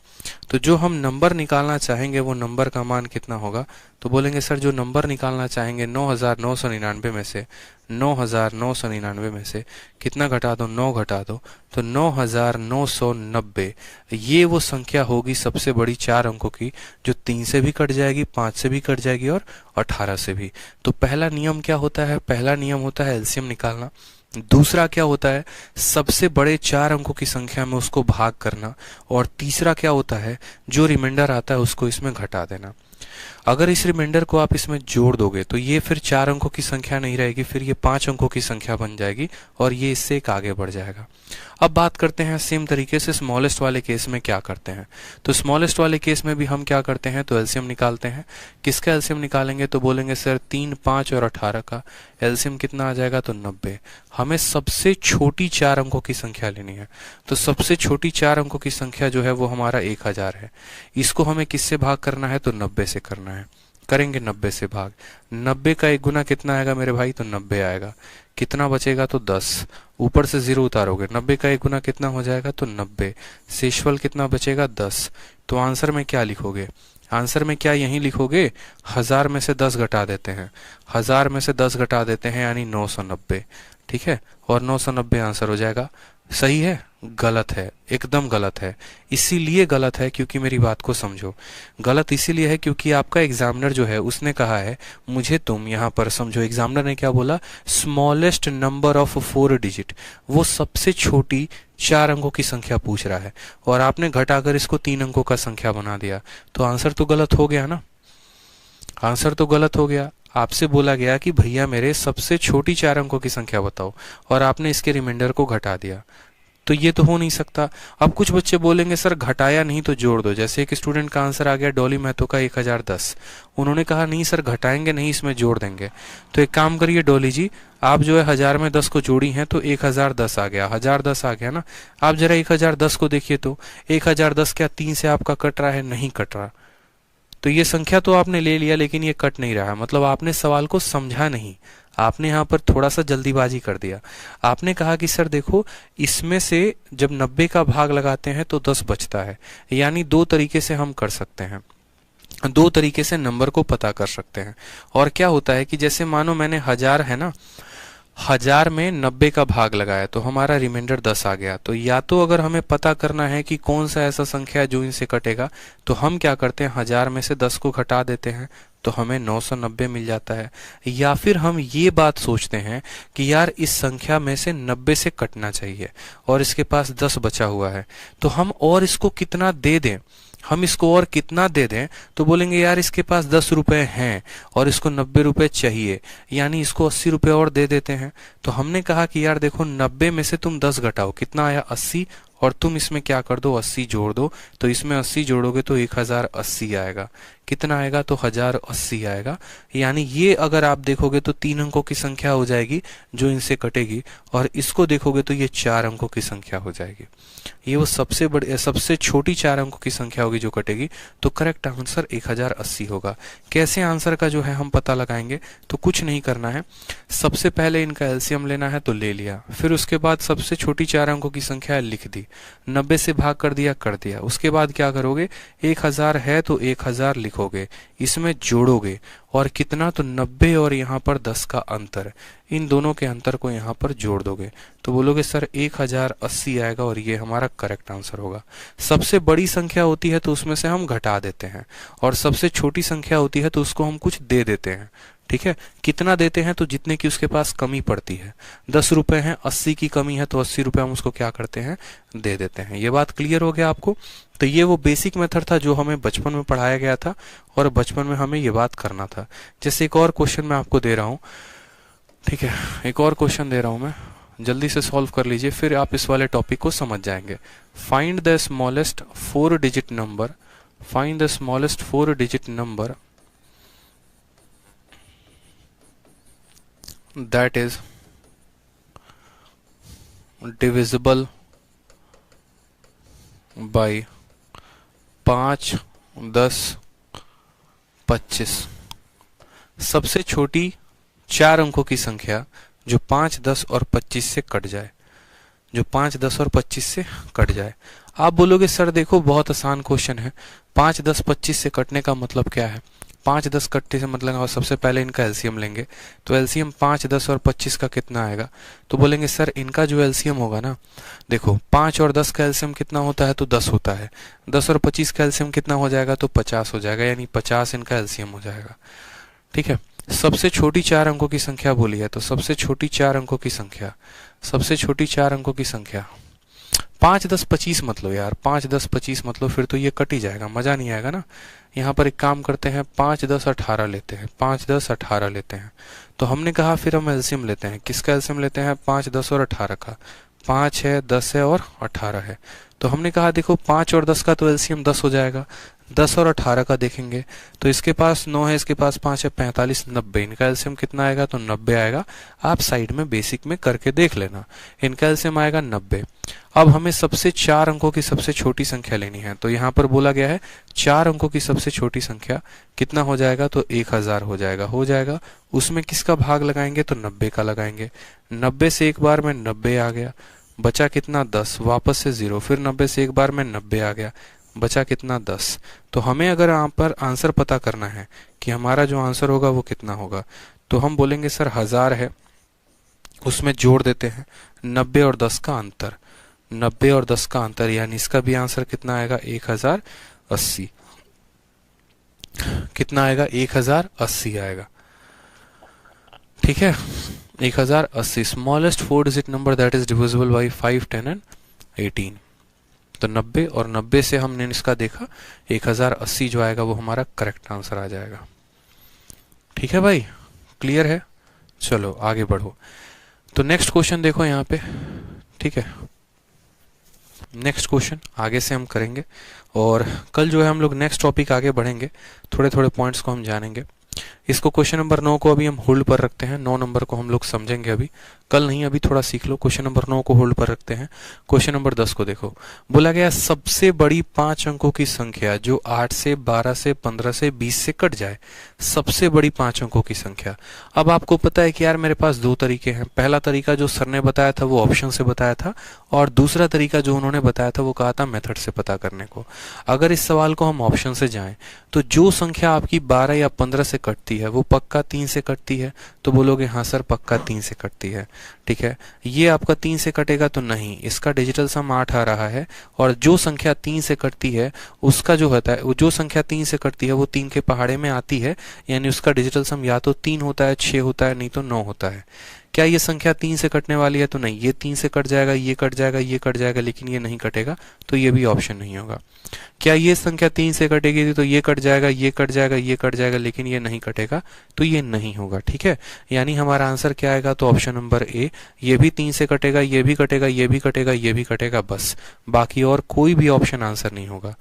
तो जो हम नंबर निकालना चाहेंगे वो नंबर का मान कितना होगा, तो बोलेंगे सर जो नंबर निकालना चाहेंगे 9999 में से, 9999 में से कितना घटा दो, 9 घटा दो, तो 9990। ये वो संख्या होगी सबसे बड़ी 4 अंकों की, जो 3 से भी कट जाएगी, 5 से भी कट जाएगी और 18 से भी। तो पहला नियम क्या होता है, पहला नियम होता है एलसीएम निकालना। दूसरा क्या होता है, सबसे बड़े 4 अंकों की संख्या में उसको भाग करना। और तीसरा क्या होता है, जो रिमाइंडर आता है उसको इसमें घटा देना। अगर इस रिमाइंडर को आप इसमें जोड़ दोगे तो ये फिर 4 अंकों की संख्या नहीं रहेगी, फिर ये 5 अंकों की संख्या बन जाएगी, और ये इससे एक आगे बढ़ जाएगा। अब बात करते हैं सेम तरीके से स्मॉलेस्ट वाले केस में क्या करते हैं। तो स्मॉलेस्ट वाले केस में भी हम क्या करते हैं, तो एलसीएम निकालते हैं। किसका एलसीएम निकालेंगे, तो बोलेंगे सर 3, 5 और 18 का एलसीएम कितना आ जाएगा, तो 90। हमें सबसे छोटी 4 अंकों की संख्या लेनी है। तो सबसे छोटी 4 अंकों की संख्या जो है वो हमारा 1000 है। इसको हमें किससे भाग करना है, तो 90 से करना है। करेंगे 90 से भाग। 90 का एक गुना कितना आएगा मेरे भाई, तो 90 आएगा। कितना बचेगा, तो 10। ऊपर से 0 उतारोगे, 90 का एक गुना कितना हो जाएगा, तो 90। शेषफल कितना बचेगा, 10। तो आंसर में क्या लिखोगे, आंसर में क्या यही लिखोगे, 1000 में से 10 घटा देते हैं, 1000 में से 10 घटा देते हैं यानी 990, ठीक है। और 990 आंसर हो जाएगा। सही है, गलत है, एकदम गलत है। इसीलिए गलत है क्योंकि मेरी बात को समझो, गलत इसीलिए है क्योंकि आपका एग्जामिनर जो है उसने कहा है मुझे, तुम यहाँ पर समझो, एग्जामिनर ने क्या बोला, स्मॉलेस्ट नंबर ऑफ 4 डिजिट, वो सबसे छोटी 4 अंकों की संख्या पूछ रहा है, और आपने घटाकर इसको 3 अंकों का संख्या बना दिया। तो आंसर तो गलत हो गया ना, आंसर तो गलत हो गया। आपसे बोला गया कि भैया मेरे सबसे छोटी 4 अंकों की संख्या बताओ, और आपने इसके रिमाइंडर को घटा दिया, तो ये तो हो नहीं सकता। अब कुछ बच्चे बोलेंगे सर घटाया नहीं तो जोड़ दो। जैसे एक स्टूडेंट का आंसर आ गया डॉली महतो का 1010, उन्होंने कहा नहीं सर घटाएंगे नहीं, इसमें जोड़ देंगे। तो एक काम करिए डॉली जी, आप जो है 1000 में 10 को जोड़ी हैं तो 1010 आ गया, 1010 आ गया ना। आप जरा 1010 को देखिए तो 1010 क्या 3 से आपका कट रहा है, नहीं कट रहा। तो ये संख्या तो आपने ले लिया लेकिन ये कट नहीं रहा, मतलब आपने सवाल को समझा नहीं, आपने यहाँ पर थोड़ा सा जल्दीबाजी कर दिया। आपने कहा कि सर देखो इसमें से जब 90 का भाग लगाते हैं तो 10 बचता है। यानी 2 तरीके से हम कर सकते हैं, 2 तरीके से नंबर को पता कर सकते हैं। और क्या होता है कि जैसे मानो मैंने 1000 है ना, 1000 में 90 का भाग लगाया तो हमारा रिमाइंडर 10 आ गया। तो या तो अगर हमें पता करना है कि कौन सा ऐसा संख्या है जो इनसे कटेगा, तो हम क्या करते हैं 1000 में से 10 को घटा देते हैं तो हमें 990 मिल जाता है। या फिर हम ये बात सोचते हैं कि यार इस संख्या में से 90 से कटना चाहिए और इसके पास 10 बचा हुआ है, तो हम और इसको कितना दे दें, हम इसको और कितना दे दें, तो बोलेंगे यार इसके पास 10 रुपए हैं और इसको 90 रुपए चाहिए, यानी इसको 80 रुपए और दे देते हैं। तो हमने कहा कि यार देखो 90 में से तुम 10 घटाओ, कितना आया 80, और तुम इसमें क्या कर दो 80 जोड़ दो, तो इसमें 80 जोड़ोगे तो 1080 आएगा। कितना आएगा, तो 1080 आएगा। यानी ये अगर आप देखोगे तो 3 अंकों की संख्या हो जाएगी जो इनसे कटेगी, और इसको देखोगे तो ये 4 अंकों की संख्या हो जाएगी। ये वो सबसे छोटी 4 अंकों की संख्या होगी जो कटेगी। तो करेक्ट आंसर 1080 होगा। कैसे आंसर का जो है हम पता लगाएंगे, तो कुछ नहीं करना है, सबसे पहले इनका एलसीएम लेना है तो ले लिया, फिर उसके बाद सबसे छोटी 4 अंकों की संख्या लिख दी, 90 से भाग कर दिया, कर दिया। उसके बाद क्या करोगे, 1000 है तो 1000 लिखोगे, इसमें जोड़ोगे, और कितना, तो 90 और यहाँ पर 10 का अंतर, इन दोनों के अंतर को यहाँ पर जोड़ दोगे तो बोलोगे सर 1080 आएगा, और ये हमारा करेक्ट आंसर होगा। सबसे बड़ी संख्या होती है तो उसमें से हम घटा देते हैं, और सबसे छोटी संख्या होती है तो उसको हम कुछ दे देते हैं। ठीक है, कितना देते हैं, तो जितने की उसके पास कमी पड़ती है। 10 रुपए हैं, 80 की कमी है, तो 80 रुपए हम उसको क्या करते हैं, दे देते हैं। ये बात क्लियर हो गया आपको। तो ये वो बेसिक मेथड था जो हमें बचपन में पढ़ाया गया था, और बचपन में हमें ये बात करना था। जैसे एक और क्वेश्चन मैं आपको दे रहा हूँ, ठीक है, एक और क्वेश्चन दे रहा हूं मैं, जल्दी से सॉल्व कर लीजिए, फिर आप इस वाले टॉपिक को समझ जाएंगे। Find the smallest 4 digit number, find the smallest 4 digit number that is divisible by 5, 10, 25। सबसे छोटी 4 अंकों की संख्या जो 5, 10 और 25 से कट जाए, जो 5, 10 और 25 से कट जाए। आप बोलोगे सर देखो बहुत आसान क्वेश्चन है, 5, 10, 25 से कटने का मतलब क्या है। 5, 10 कटने से मतलब, और सबसे पहले इनका एलसीएम लेंगे, तो एलसीएम 5, 10 और 25 का कितना आएगा, तो बोलेंगे सर इनका जो एलसीएम होगा ना, देखो 5 और 10 का एलसीएम कितना होता है, तो 10 होता है। 10 और 25 का एलसीएम कितना हो जाएगा, तो 50 हो जाएगा, यानी 50 इनका एलसीएम हो जाएगा। ठीक है, सबसे छोटी 4 अंकों की संख्या बोली है, तो सबसे छोटी 4 अंकों की संख्या, सबसे छोटी 4 अंकों की संख्या 5, 10, 25 मतलब यार, 5, 10, 25 मतलब फिर तो ये कट ही जाएगा, मजा नहीं आएगा ना। यहाँ पर एक काम करते हैं, 5, 10, 18 लेते हैं, 5, 10, 18 लेते हैं। तो हमने कहा फिर हम एलसीएम लेते हैं, किसका एलसीएम लेते हैं, 5, 10 और 18 का। 5 है, 10 है और 18 है। तो हमने कहा देखो 5 और 10 का तो एलसीएम 10 हो जाएगा, 10 और 18 का देखेंगे तो इसके पास 9 है, इसके पास 5 है, 45, 90, इनका एलसीएम कितना आएगा, तो 90 आएगा। आप साइड में बेसिक में करके देख लेना, इनका एलसीएम आएगा 90। अब हमें सबसे 4 अंकों की सबसे छोटी संख्या लेनी है, तो यहाँ पर बोला गया है 4 अंकों की सबसे छोटी संख्या कितना हो जाएगा, तो 1000 हो जाएगा। उसमें किसका भाग लगाएंगे, तो 90 का लगाएंगे। 90 से एक बार में 90 आ गया, बचा कितना, 10, वापस से 0, फिर 90 से एक बार में 90 आ गया, बचा कितना, 10। तो हमें अगर यहाँ पर आंसर पता करना है कि हमारा जो आंसर होगा वो कितना होगा, तो हम बोलेंगे सर 1000 है, उसमें जोड़ देते हैं 90 और 10 का अंतर, 90 और 10 का अंतर, यानी इसका भी आंसर कितना आएगा, 1080। कितना आएगा, 1080 आएगा। ठीक है, 1080 smallest 4 digit number that is divisible by 5, 10 and 18। तो 90 और 90 से हमने इसका देखा 1080 जो आएगा वो हमारा करेक्ट आंसर आ जाएगा। ठीक है भाई, क्लियर है। चलो आगे बढ़ो। तो नेक्स्ट क्वेश्चन देखो यहाँ पे, ठीक है, नेक्स्ट क्वेश्चन आगे से हम करेंगे, और कल जो है हम लोग नेक्स्ट टॉपिक आगे बढ़ेंगे, थोड़े थोड़े पॉइंट्स को हम जानेंगे। इसको क्वेश्चन नंबर 9 को अभी हम होल्ड पर रखते हैं, 9 नंबर को हम लोग समझेंगे अभी, कल नहीं, अभी थोड़ा सीख लो। क्वेश्चन नंबर 9 को होल्ड पर रखते हैं। क्वेश्चन नंबर 10 को देखो, बोला गया सबसे बड़ी 5 अंकों की संख्या जो 8 से 12 से 15 से 20 से कट जाए, सबसे बड़ी 5 अंकों की संख्या। अब आपको पता है कि यार मेरे पास 2 तरीके हैं। पहला तरीका जो सर ने बताया था वो ऑप्शन से बताया था, और दूसरा तरीका जो उन्होंने बताया था वो कहा था मेथड से पता करने को। अगर इस सवाल को हम ऑप्शन से जाएं तो जो संख्या आपकी 12 या 15 से कटती है वो पक्का 3 से कटती है, तो बोलोगे हाँ सर पक्का 3 से कटती है। ठीक है, ये आपका 3 से कटेगा तो नहीं, इसका डिजिटल सम 8 आ रहा है, और जो संख्या 3 से कटती है उसका जो होता है, जो संख्या 3 से कटती है वो 3 के पहाड़े में आती है, यानी उसका डिजिटल सम या तो 3 होता है, 6 होता है, नहीं तो 9 होता है। क्या ये संख्या 3 से कटने वाली है, तो नहीं, ये 3 से कट जाएगा, ये कट जाएगा, ये कट जाएगा, लेकिन ये नहीं कटेगा, तो ये भी ऑप्शन नहीं होगा। क्या ये संख्या 3 से कटेगी, तो ये कट जाएगा, ये कट जाएगा, ये कट जाएगा, लेकिन ये नहीं कटेगा, तो ये नहीं होगा। ठीक है, यानी हमारा आंसर क्या आएगा, तो ऑप्शन नंबर ए, ये भी 3 से कटेगा, ये भी कटेगा, ये भी कटेगा, ये भी कटेगा, बस बाकी और कोई भी ऑप्शन आंसर नहीं होगा।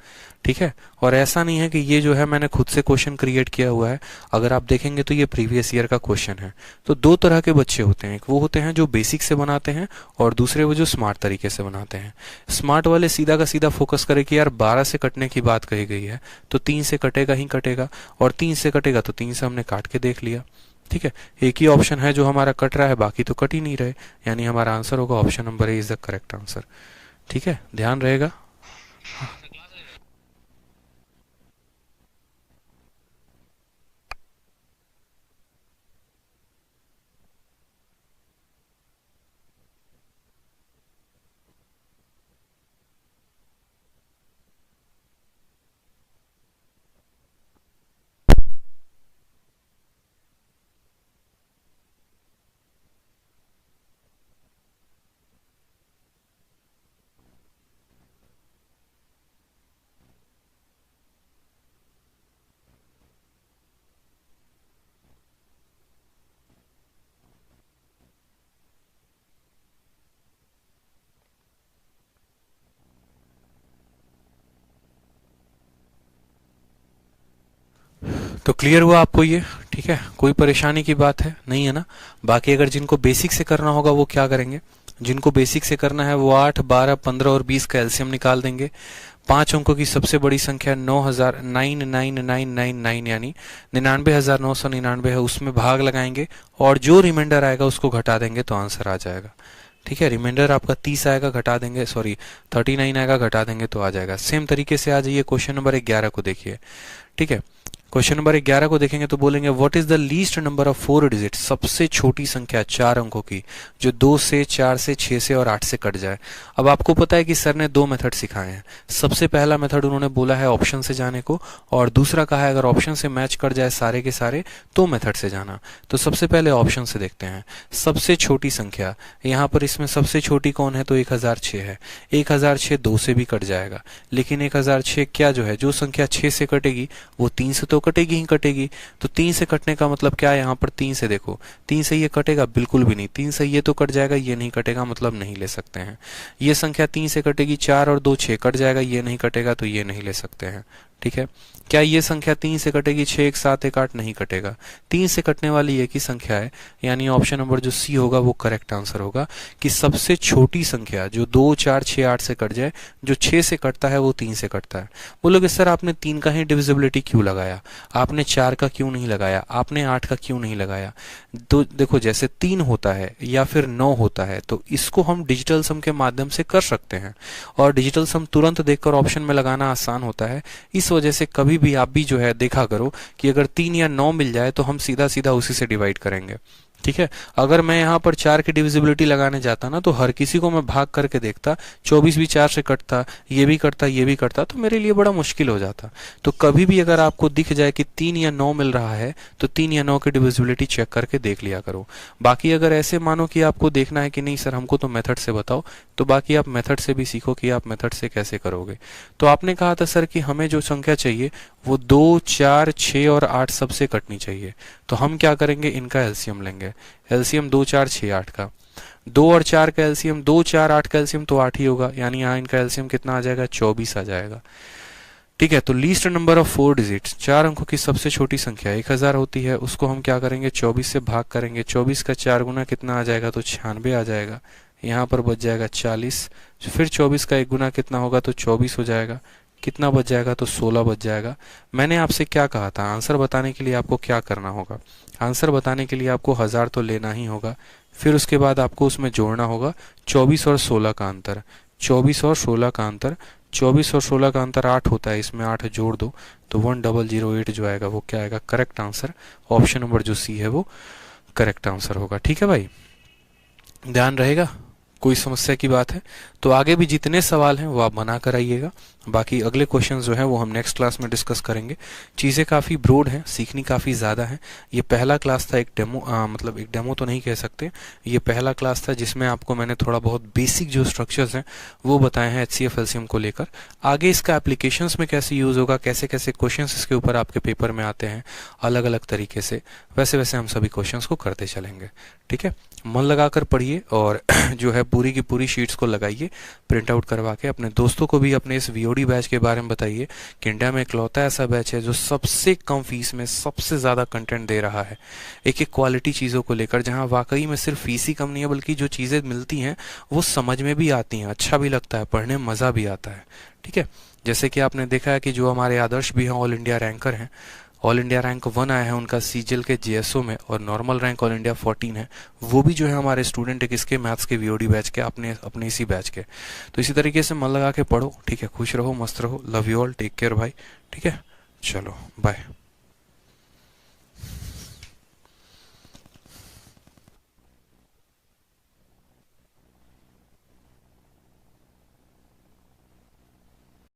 ठीक है। और ऐसा नहीं है कि ये जो है मैंने खुद से क्वेश्चन क्रिएट किया हुआ है, अगर आप देखेंगे तो ये प्रीवियस ईयर का क्वेश्चन है। तो दो तरह के बच्चे होते हैं, एक वो होते हैं जो बेसिक से बनाते हैं और दूसरे वो जो स्मार्ट तरीके से बनाते हैं। स्मार्ट वाले सीधा का सीधा फोकस करे कि यार 12 से कटने की बात कही गई है तो 3 से कटेगा ही कटेगा, और 3 से कटेगा तो 3 से हमने काट के देख लिया। ठीक है, एक ही ऑप्शन है जो हमारा कट रहा है, बाकी तो कट ही नहीं रहे, यानी हमारा आंसर होगा option number A is the correct answer. ठीक है, ध्यान रहेगा। तो क्लियर हुआ आपको ये? ठीक है, कोई परेशानी की बात है नहीं है ना? बाकी अगर जिनको बेसिक से करना होगा वो क्या करेंगे? जिनको बेसिक से करना है वो 8, 12, 15 और 20 का एलसीएम निकाल देंगे। 5 अंकों की सबसे बड़ी संख्या 9,9999 यानी 99,999 है, उसमें भाग लगाएंगे और जो रिमाइंडर आएगा उसको घटा देंगे तो आंसर आ जाएगा। ठीक है, रिमाइंडर आपका 30 आएगा, घटा देंगे, सॉरी 39 आएगा, घटा देंगे तो आ जाएगा। सेम तरीके से आ जाइए क्वेश्चन नंबर 11 को देखिए। ठीक है, क्वेश्चन नंबर 11 को देखेंगे तो बोलेंगे what is the least number of 4 digit, सबसे छोटी संख्या 4 अंकों की जो 2 से, 4 से, 6 से और 8 से कट जाए। अब आपको पता है कि सर ने दो मेथड सिखाए हैं। सबसे पहला मेथड उन्होंने बोला है ऑप्शन से जाने को, और दूसरा कहा है अगर ऑप्शन से मैच कर जाए सारे के सारे तो मेथड से जाना। तो सबसे पहले ऑप्शन से देखते हैं। सबसे छोटी संख्या, यहाँ पर इसमें सबसे छोटी कौन है तो 1006 है। 1006 2 से भी कट जाएगा, लेकिन 1006 क्या जो है, जो संख्या 6 से कटेगी वो 3 से तो कटेगी ही कटेगी। तो 3 से कटने का मतलब क्या है, यहाँ पर 3 से देखो, 3 से ये कटेगा बिल्कुल भी नहीं, 3 से ये तो कट जाएगा, ये नहीं कटेगा, मतलब नहीं ले सकते हैं। ये संख्या 3 से कटेगी, 4 और 2 6 कट जाएगा, ये नहीं कटेगा तो ये नहीं ले सकते हैं। ठीक है, क्या ये संख्या 3 से कटेगी, 6 1 7 1 8 नहीं कटेगा। 3 से कटने वाली एक ही संख्या है, यानी ऑप्शन नंबर जो सी होगा वो करेक्ट आंसर होगा कि सबसे छोटी संख्या जो 2 4 6 8 से कट जाए, जो 6 से कटता है वो 3 से कटता है। बोलोगे सर आपने 3 का ही डिविजिबिलिटी क्यों लगाया, आपने 4 का क्यों नहीं लगाया, आपने 8 का क्यों नहीं लगाया? तो देखो, जैसे 3 होता है या फिर 9 होता है तो इसको हम डिजिटल सम के माध्यम से कर सकते हैं, और डिजिटल सम तुरंत देखकर ऑप्शन में लगाना आसान होता है। इस वजह से कभी भी आप भी जो है देखा करो कि अगर 3 या 9 मिल जाए तो हम सीधा सीधा उसी से डिवाइड करेंगे। ठीक है, अगर मैं यहाँ पर 4 की डिविजिबिलिटी लगाने जाता ना तो हर किसी को मैं भाग करके देखता, 24 भी 4 से कटता, ये भी कटता, ये भी कटता, तो मेरे लिए बड़ा मुश्किल हो जाता। तो कभी भी अगर आपको दिख जाए कि 3 या 9 मिल रहा है तो 3 या 9 की डिविजिबिलिटी चेक करके देख लिया करो। बाकी अगर ऐसे मानो कि आपको देखना है कि नहीं सर हमको तो मेथड से बताओ, तो बाकी आप मेथड से भी सीखो कि आप मेथड से कैसे करोगे। तो आपने कहा था सर कि हमें जो संख्या चाहिए वो 2 4 6 और 8 सबसे कटनी चाहिए, तो हम क्या करेंगे, इनका एलसीएम लेंगे। एलसीएम 2 4 6 8 का, 2 और 4 का एलसीएम, 2 4 8 का एलसीएम तो 8 ही होगा, यानी यहाँ इनका एलसीएम कितना आ जाएगा, 24 आ जाएगा। ठीक है, तो लीस्ट नंबर ऑफ 4 डिजिट्स, 4 अंकों की सबसे छोटी संख्या 1000 होती है, उसको हम क्या करेंगे, 24 से भाग करेंगे। 24 का 4 गुना कितना आ जाएगा, तो 96 आ जाएगा। यहाँ पर बच जाएगा 40, फिर 24 का 1 गुना कितना होगा, तो 24 हो जाएगा। कितना बच जाएगा, तो 16 बच जाएगा। मैंने आपसे क्या कहा था, आंसर बताने के लिए आपको क्या करना होगा, आंसर बताने के लिए आपको 1000 तो लेना ही होगा, फिर उसके बाद आपको उसमें जोड़ना होगा 24 और 16 का अंतर। 24 और 16 का अंतर, 24 और 16 का अंतर 8 होता है, इसमें 8 जोड़ दो तो 1008 जो आएगा वो क्या आएगा, करेक्ट आंसर। ऑप्शन नंबर जो सी है वो करेक्ट आंसर होगा। ठीक है भाई, ध्यान रहेगा, कोई समस्या की बात है तो आगे भी जितने सवाल हैं वो आप बना कर आइएगा। बाकी अगले क्वेश्चंस जो हैं वो हम नेक्स्ट क्लास में डिस्कस करेंगे। चीज़ें काफ़ी ब्रॉड हैं, सीखनी काफ़ी ज़्यादा है। ये पहला क्लास था, एक डेमो मतलब एक डेमो तो नहीं कह सकते, ये पहला क्लास था जिसमें आपको मैंने थोड़ा बहुत बेसिक जो स्ट्रक्चर्स हैं वो बताए हैं एचसीएफ एलसीएम को लेकर। आगे इसका एप्लीकेशंस में कैसे यूज़ होगा, कैसे कैसे क्वेश्चन इसके ऊपर आपके पेपर में आते हैं अलग अलग तरीके से, वैसे वैसे हम सभी क्वेश्चंस को करते चलेंगे। ठीक है, मन लगाकर पढ़िए और जो है पूरी की पूरी शीट्स को लगाइए प्रिंट आउट करवा के। अपने दोस्तों को भी अपने इस वीओडी बैच के बारे में बताइए कि इंडिया में इकलौता ऐसा बैच है जो सबसे कम फीस में सबसे ज़्यादा कंटेंट दे रहा है, एक एक क्वालिटी चीज़ों को लेकर, जहाँ वाकई में सिर्फ फीस ही कम नहीं है बल्कि जो चीज़ें मिलती हैं वो समझ में भी आती हैं, अच्छा भी लगता है, पढ़ने में मज़ा भी आता है। ठीक है, जैसे कि आपने देखा है कि जो हमारे आदर्श भी हैं ऑल इंडिया रैंकर हैं, ऑल इंडिया रैंक 1 आया है उनका सीजीएल के जेएसओ में, और नॉर्मल रैंक ऑल इंडिया 14 है, वो भी जो है हमारे स्टूडेंट है किसके, मैथ्स के वीओडी बैच के, अपने अपने इसी बैच के। तो इसी तरीके से मन लगा के पढ़ो। ठीक है, खुश रहो, मस्त रहो, love you all, take care भाई। ठीक है, चलो बाय।